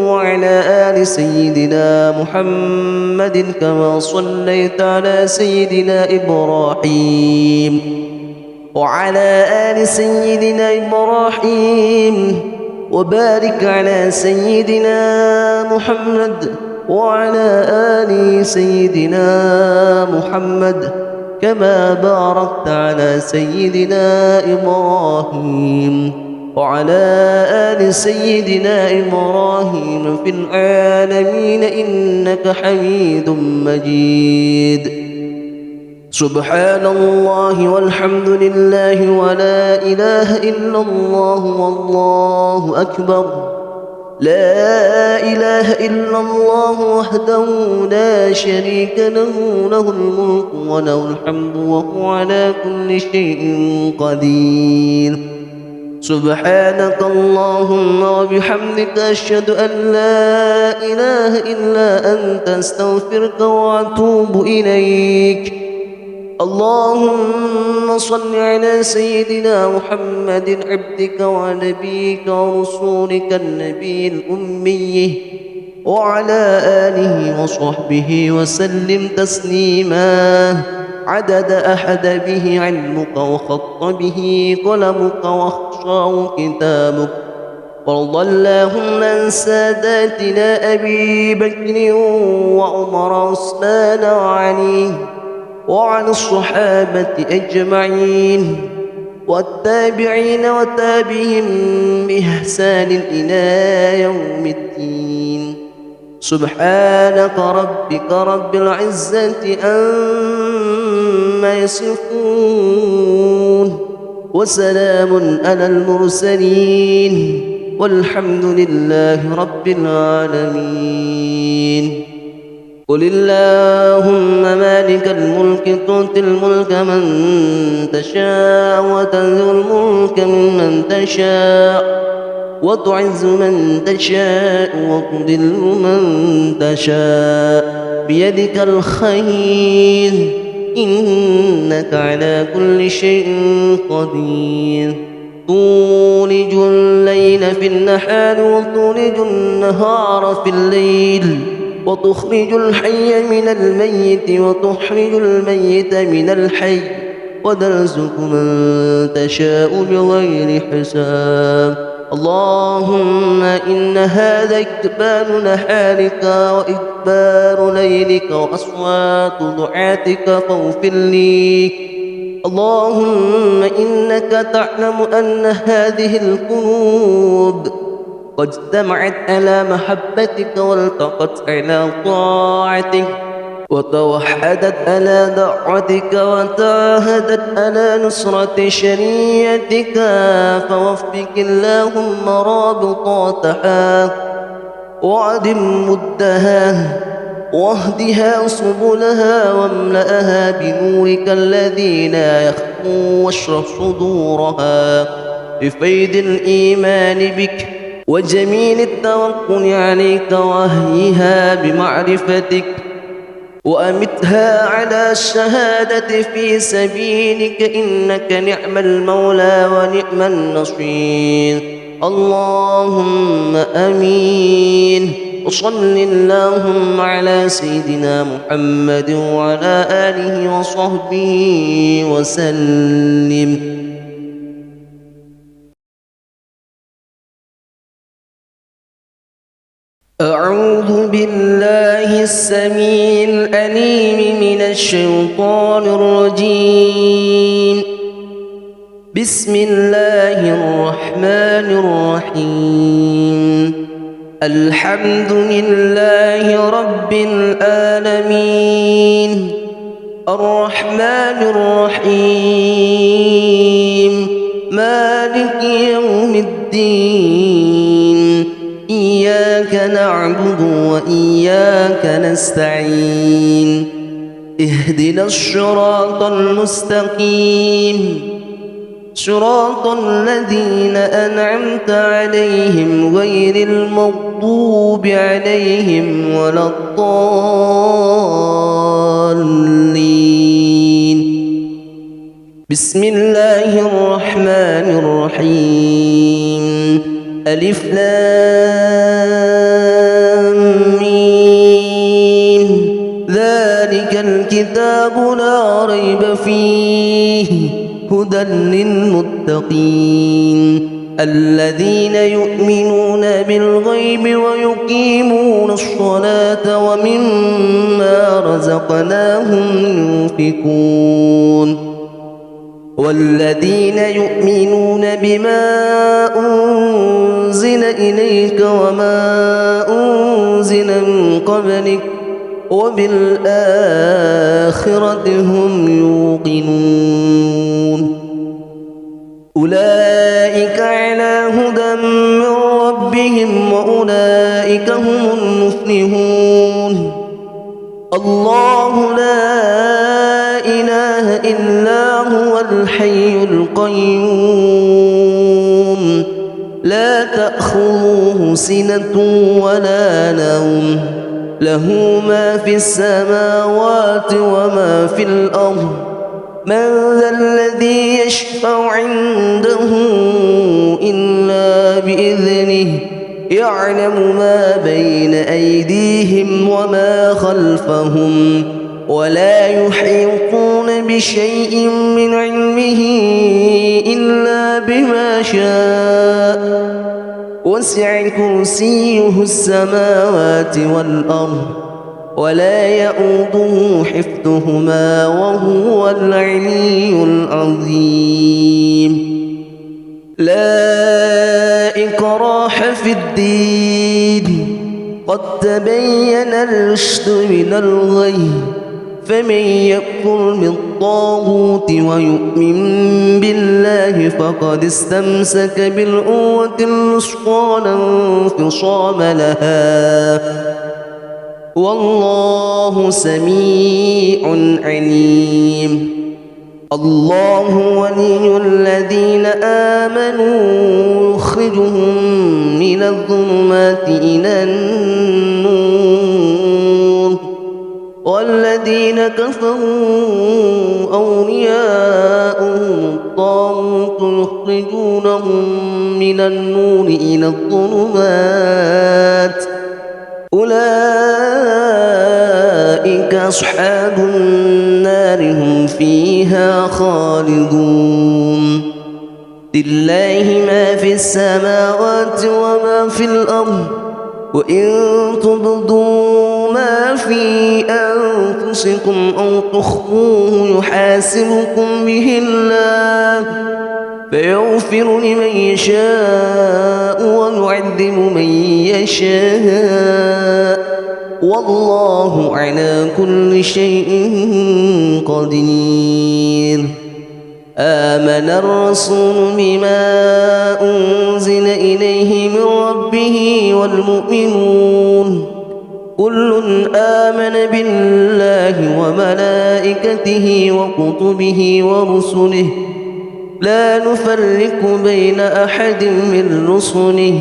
وعلى آل سيدنا محمد كما صليت على سيدنا إبراهيم وعلى آل سيدنا إبراهيم وبارك على سيدنا محمد وعلى آل سيدنا محمد كما باركت على سيدنا إبراهيم وعلى آل سيدنا إبراهيم في العالمين إنك حميد مجيد. سبحان الله والحمد لله ولا إله إلا الله والله أكبر. لا إله إلا الله وحده لا شريك له، له الملك وله الحمد وهو على كل شيء قدير. سبحانك اللهم وبحمدك أشهد أن لا إله إلا أنت أستغفرك وأتوب إليك. اللهم صل على سيدنا محمد عبدك ونبيك ورسولك النبي الأمي وعلى آله وصحبه وسلم تسليما عدد أحد به علمك وخط به قلمك واخشاه كتابك. وارض اللهم عن ساداتنا أبي بكر وعمر وعثمان وعلي وعن الصحابة أجمعين والتابعين وتابعهم بإحسان إلى يوم الدين. سبحانك ربك رب العزة عما يصفون وسلام على المرسلين والحمد لله رب العالمين. قل اللهم مالك الملك تؤتي الملك من تشاء وتنزع الملك ممن تشاء وتعز من تشاء وتذل من تشاء بيدك الخير إنك على كل شيء قدير. تولج الليل في النهار وتولج النهار في الليل وتخرج الحي من الميت وتخرج الميت من الحي وترزق من تشاء بغير حساب. اللهم إن هذا إقبال نهارك وإقبال ليلك وأصوات دعاتك فاغفر لي. اللهم إنك تعلم أن هذه القلوب قد اجتمعت على محبتك والتقت على طاعتك وتوحدت على دعوتك وتعاهدت على نصرة شريعتك، فوفق اللهم رابطاتها وعدم مدها واهدها سبلها واملأها بنورك الذي لا يخفو واشرح صدورها بفيض الإيمان بك وجميل التوكل عليك وهيها بمعرفتك وأمتها على الشهادة في سبيلك إنك نعم المولى ونعم النصير. اللهم آمين. وصل اللهم على سيدنا محمد وعلى آله وصحبه وسلم. أعوذ بالله السميع العليم من الشيطان الرجيم. بسم الله الرحمن الرحيم. الحمد لله رب العالمين الرحمن الرحيم مالك يوم الدين. إياك نعبد وإياك نستعين. اهدنا الصراط المستقيم صراط الذين أنعمت عليهم غير المغضوب عليهم ولا الضالين. بسم الله الرحمن الرحيم. ألف لام ميم. ذلك الكتاب لا ريب فيه هدى للمتقين الذين يؤمنون بالغيب ويقيمون الصلاة ومما رزقناهم ينفقون والذين يؤمنون بما أنزل إليك وما أنزل من قبلك وبالآخرة هم يوقنون أولئك على هدى من ربهم وأولئك هم المفلحون الله لا إله إلا هو الحي القيوم لا تأخذه سنة ولا نوم له ما في السماوات وما في الأرض من ذا الذي يشفع عنده إلا بإذنه يعلم ما بين أيديهم وما خلفهم ولا يحيطون بشيء من علمه إلا بما شاء وسع كرسيه السماوات والأرض ولا يؤوده حفظهما وهو العلي العظيم لا إكراه في الدين قد تبين الرشد من الغي فمن يكفر بالطاغوت ويؤمن بالله فقد استمسك بالعروة الوثقى لا انفصام لها والله سميع عليم الله ولي الذين آمنوا يخرجهم من الظلمات إلى النور والذين كفروا أولياؤهم الطاغوت يخرجونهم من النور إلى الظلمات أولئك أصحاب النار هم فيها خالدون لله ما في السماوات وما في الأرض وإن تبدوا ما في أنفسكم أو تخفوه يحاسبكم به الله فيغفر لمن يشاء ويعذب من يشاء والله على كل شيء قدير آمن الرسول بما أنزل إليه من ربه والمؤمنون كل آمن بالله وملائكته وكتبه ورسله لا نفرق بين أحد من رسله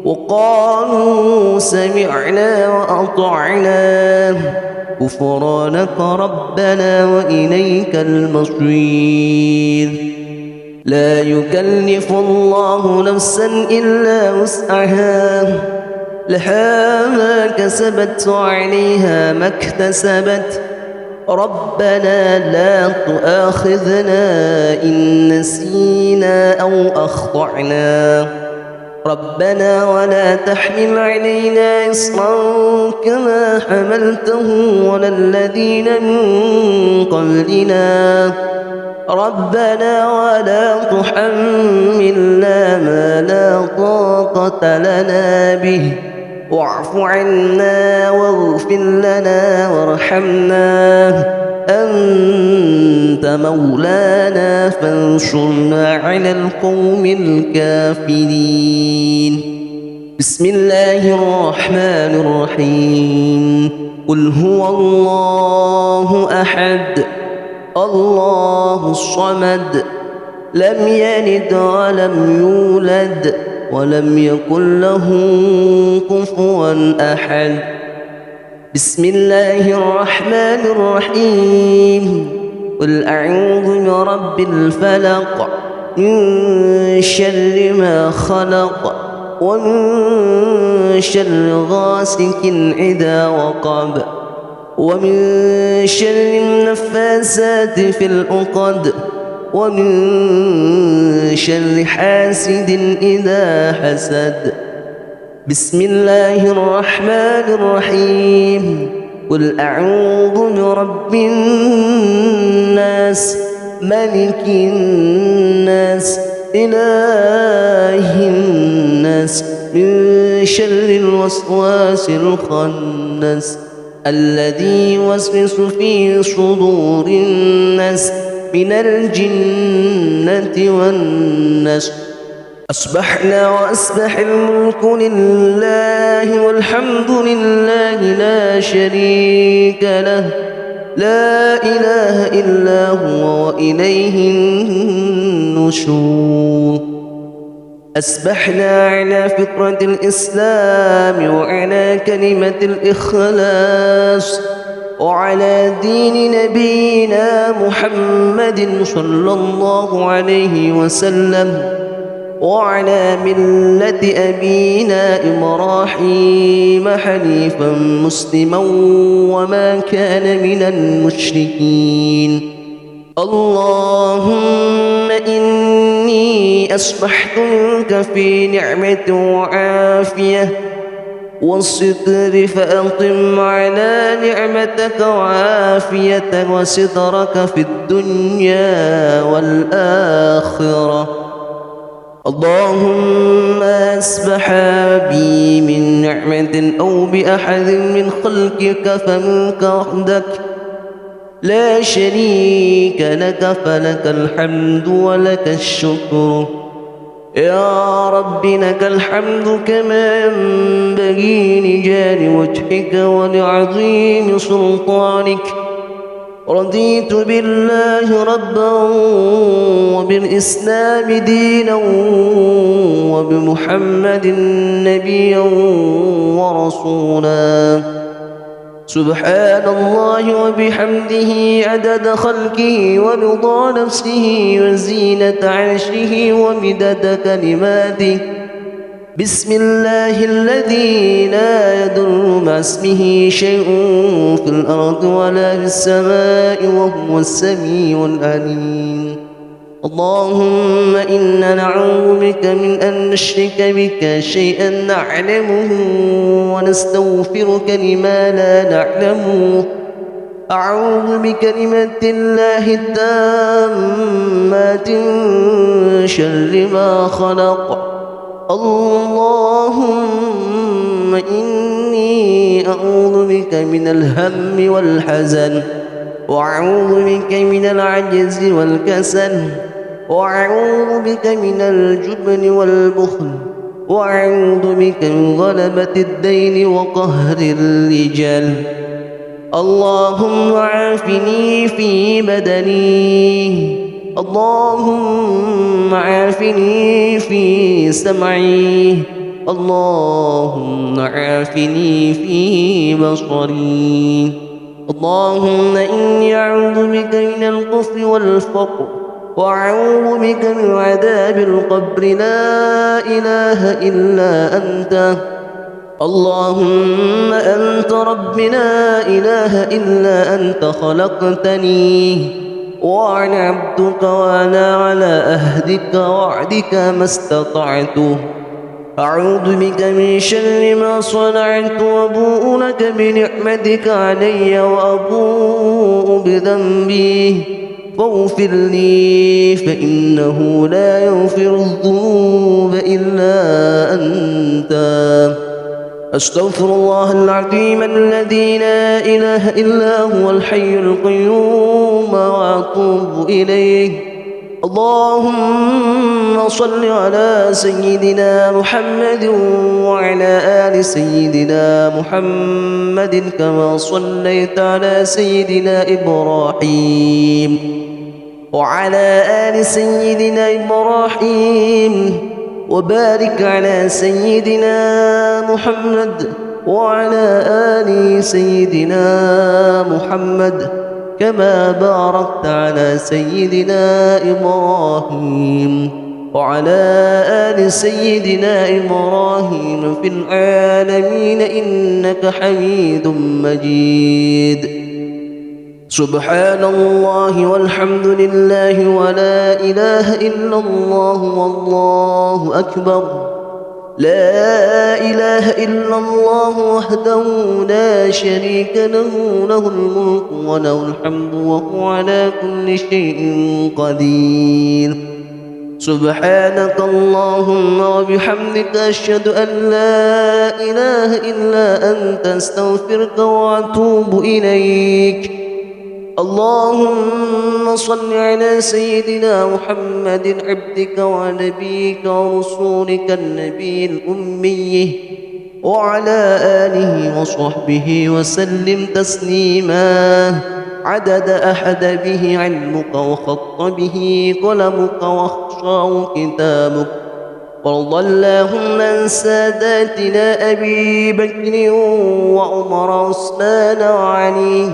وقالوا سمعنا وأطعنا غفرانك ربنا وإليك المصير لا يكلف الله نفسا إلا وسعها لها ما كسبت وعليها ما اكتسبت ربنا لا تؤاخذنا إن نسينا أو أخطأنا ربنا ولا تحمل علينا إصرا كما حملته على الذين من قبلنا ربنا ولا تحملنا ما لا طاقة لنا به واعف عنا واغفر لنا وارحمنا أنت مولانا فانصرنا على القوم الكافرين بسم الله الرحمن الرحيم قل هو الله أحد الله الصمد لم يلد ولم يولد ولم يكن له كفوا أحد بسم الله الرحمن الرحيم قل أعوذ برب الفلق من شر ما خلق ومن شر غاسق إذا وقب ومن شر النفاثات في العقد ومن شر حاسد إذا حسد بسم الله الرحمن الرحيم قل أعوذ برب الناس ملك الناس إله الناس من شر الوسواس الخناس الذي يوسوس في صدور الناس من الجنة والناس. أصبحنا وأصبح الملك لله والحمد لله لا شريك له لا إله إلا هو وإليه النشور. أصبحنا على فطرة الإسلام وعلى كلمة الإخلاص وعلى دين نبينا محمد صلى الله عليه وسلم وعلى ملة أبينا إبراهيم حنيفا مسلما وما كان من المشركين. اللهم إني أصبحت منك في نعمة وعافية والستر، فأقم على نعمتك وعافيتك وسترك في الدنيا والآخرة. اللهم أصبح بي من نعمة أو بأحد من خلقك فمنك وحدك لا شريك لك، فلك الحمد ولك الشكر. يا رب لك الحمد كما ينبغي لجلال وجهك ولعظيم سلطانك. رضيت بالله ربا وبالإسلام دينا وبمحمد نبيا ورسولا. سبحان الله وبحمده عدد خلقه ورضا نفسه وزينة عرشه ومدد كلماته. بسم الله الذي لا يضر مع اسمه شيء في الأرض ولا في السماء وهو السميع العليم. اللهم إنا نعوذ بك من أن نشرك بك شيئا نعلمه ونستغفرك لما لا نعلمه. أعوذ بكلمات الله التامات من شر ما خلق. اللهم إني أعوذ بك من الهم والحزن، وأعوذ بك من العجز والكسل، وأعوذ بك من الجبن والبخل، وأعوذ بك من غلبة الدين وقهر الرجال. اللهم عافني في بدني، اللهم عافني في سمعي، اللهم عافني في بصري. اللهم إني أعوذ بك من الكفر والفقر، وأعوذ بك من عذاب القبر لا إله إلا أنت. اللهم أنت رب لا إله إلا أنت خلقتني وأنا عبدك وأنا على أهدك وعدك ما استطعت. أعوذ بك من شر ما صنعت وأبوء لك بنعمتك علي وأبوء بذنبي فاغفر لي فإنه لا يغفر الذنوب إلا أنت. أستغفر الله العظيم الذي لا إله إلا هو الحي القيوم وأتوب إليه. اللهم صل على سيدنا محمد وعلى آل سيدنا محمد كما صليت على سيدنا إبراهيم وعلى آل سيدنا إبراهيم، وبارك على سيدنا محمد وعلى آل سيدنا محمد كما باركت على سيدنا إبراهيم وعلى آل سيدنا إبراهيم في العالمين إنك حميد مجيد. سبحان الله والحمد لله ولا إله إلا الله والله أكبر. لا إله إلا الله وحده لا شريك له، له الملك وله الحمد وهو على كل شيء قدير. سبحانك اللهم وبحمدك أشهد أن لا إله إلا أنت أستغفرك وأتوب إليك. اللهم صل على سيدنا محمد عبدك ونبيك ورسولك النبي الأمي وعلى آله وصحبه وسلم تسليما عدد أحد به علمك وخط به قلمك واخشاه كتابك. وارض اللهم عن ساداتنا أبي بكر وعمر وعثمان وعلي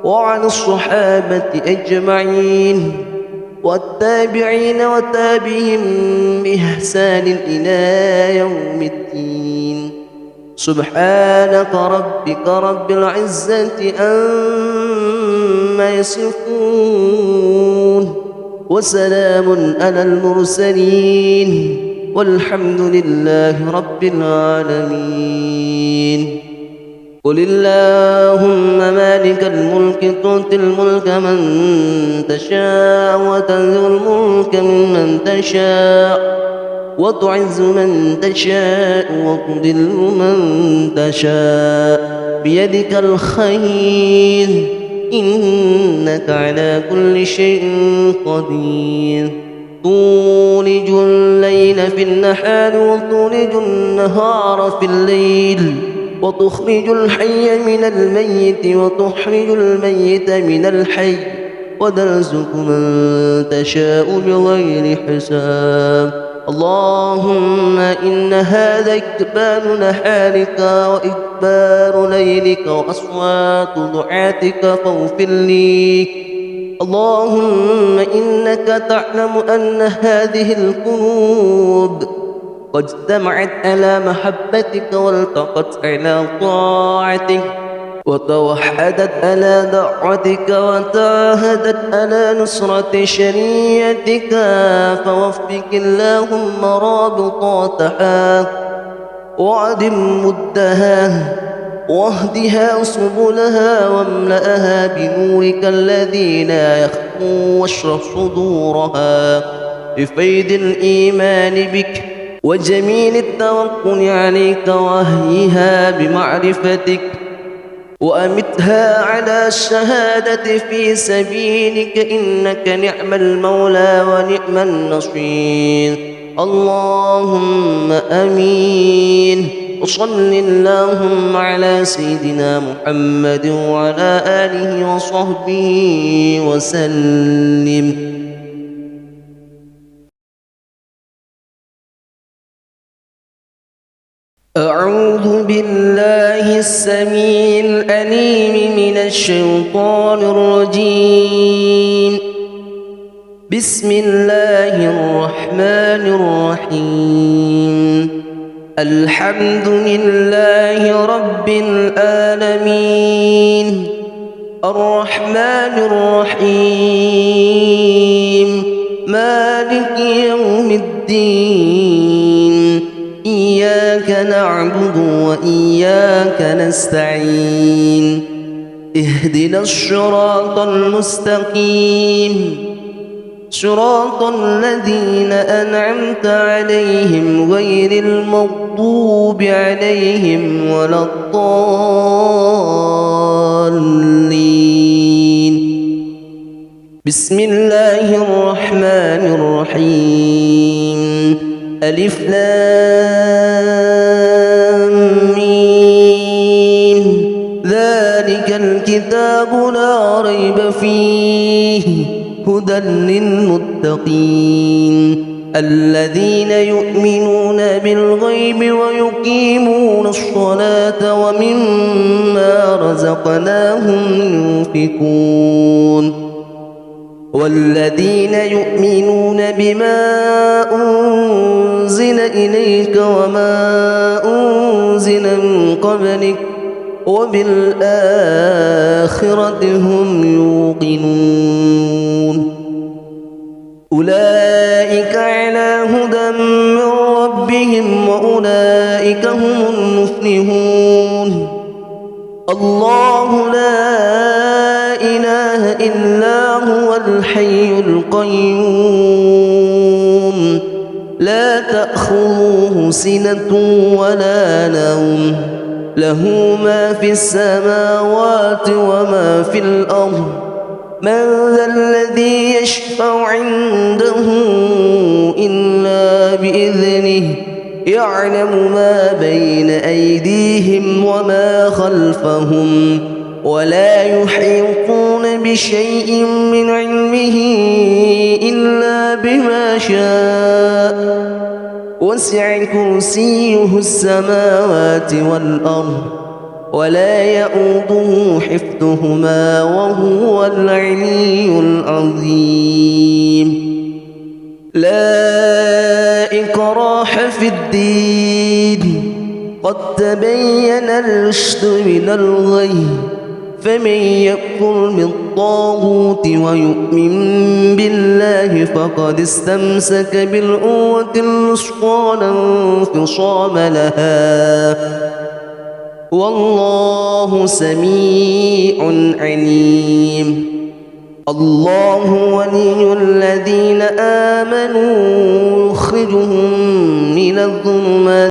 وعن الصحابة أجمعين والتابعين وتابعهم بإحسان إلى يوم الدين. سبحانك ربك رب العزة عما يصفون وسلام على المرسلين والحمد لله رب العالمين. قل اللهم مالك الملك تؤتي الملك من تشاء وتنزع الملك ممن تشاء وتعز من تشاء وتذل من تشاء بيدك الخير إنك على كل شيء قدير. تولج الليل في النهار وتولج النهار في الليل وتخرج الحي من الميت وتخرج الميت من الحي وترزق من تشاء بغير حساب. اللهم إن هذا إقبال نهارك وإقبال ليلك وأصوات دعاتك فاغفر لي. اللهم إنك تعلم أن هذه القلوب قد اجتمعت على محبتك والتقت على طاعتك وتوحدت على دعوتك وتعاهدت على نصرة شريعتك فوفق اللهم رابطاتها وعدم مدها واهدها سبلها واملأها بنورك الذي لا يخفو واشرح صدورها بفيض الإيمان بك وجميل التوكل عليك وهيها بمعرفتك وأمتها على الشهادة في سبيلك إنك نعم المولى ونعم النصير. اللهم آمين. وصل اللهم على سيدنا محمد وعلى آله وصحبه وسلم. أعوذ بالله السميع العليم من الشيطان الرجيم. بسم الله الرحمن الرحيم. الحمد لله رب العالمين الرحمن الرحيم مالك يوم الدين إياك نعبد وإياك نستعين اهدنا الصراط المستقيم صراط الذين أنعمت عليهم غير المغضوب عليهم ولا الضالين. بسم الله الرحمن الرحيم. ألف لام ميم ذلك الكتاب لا ريب فيه هدى للمتقين الذين يؤمنون بالغيب ويقيمون الصلاة ومما رزقناهم ينفقون والذين يؤمنون بما أنزل إليك وما أنزل من قبلك وبالآخرة هم يوقنون أولئك على هدى من ربهم وأولئك هم المفلحون. الله لا إله إلا هو الحي القيوم لا تأخذه سنة ولا نوم له ما في السماوات وما في الأرض من ذا الذي يشفع عنده إلا بإذنه يعلم ما بين أيديهم وما خلفهم ولا يحيطون بشيء من علمه إلا بما شاء وسع كرسيه السماوات والأرض ولا يئوده حفظهما وهو العلي العظيم لا إكراه في الدين قد تبين الرشد من الغي فمن يكفر بالطاغوت ويؤمن بالله فقد استمسك بالعروة الوثقى لا انفصام لها والله سميع عليم الله ولي الذين آمنوا يخرجهم من الظلمات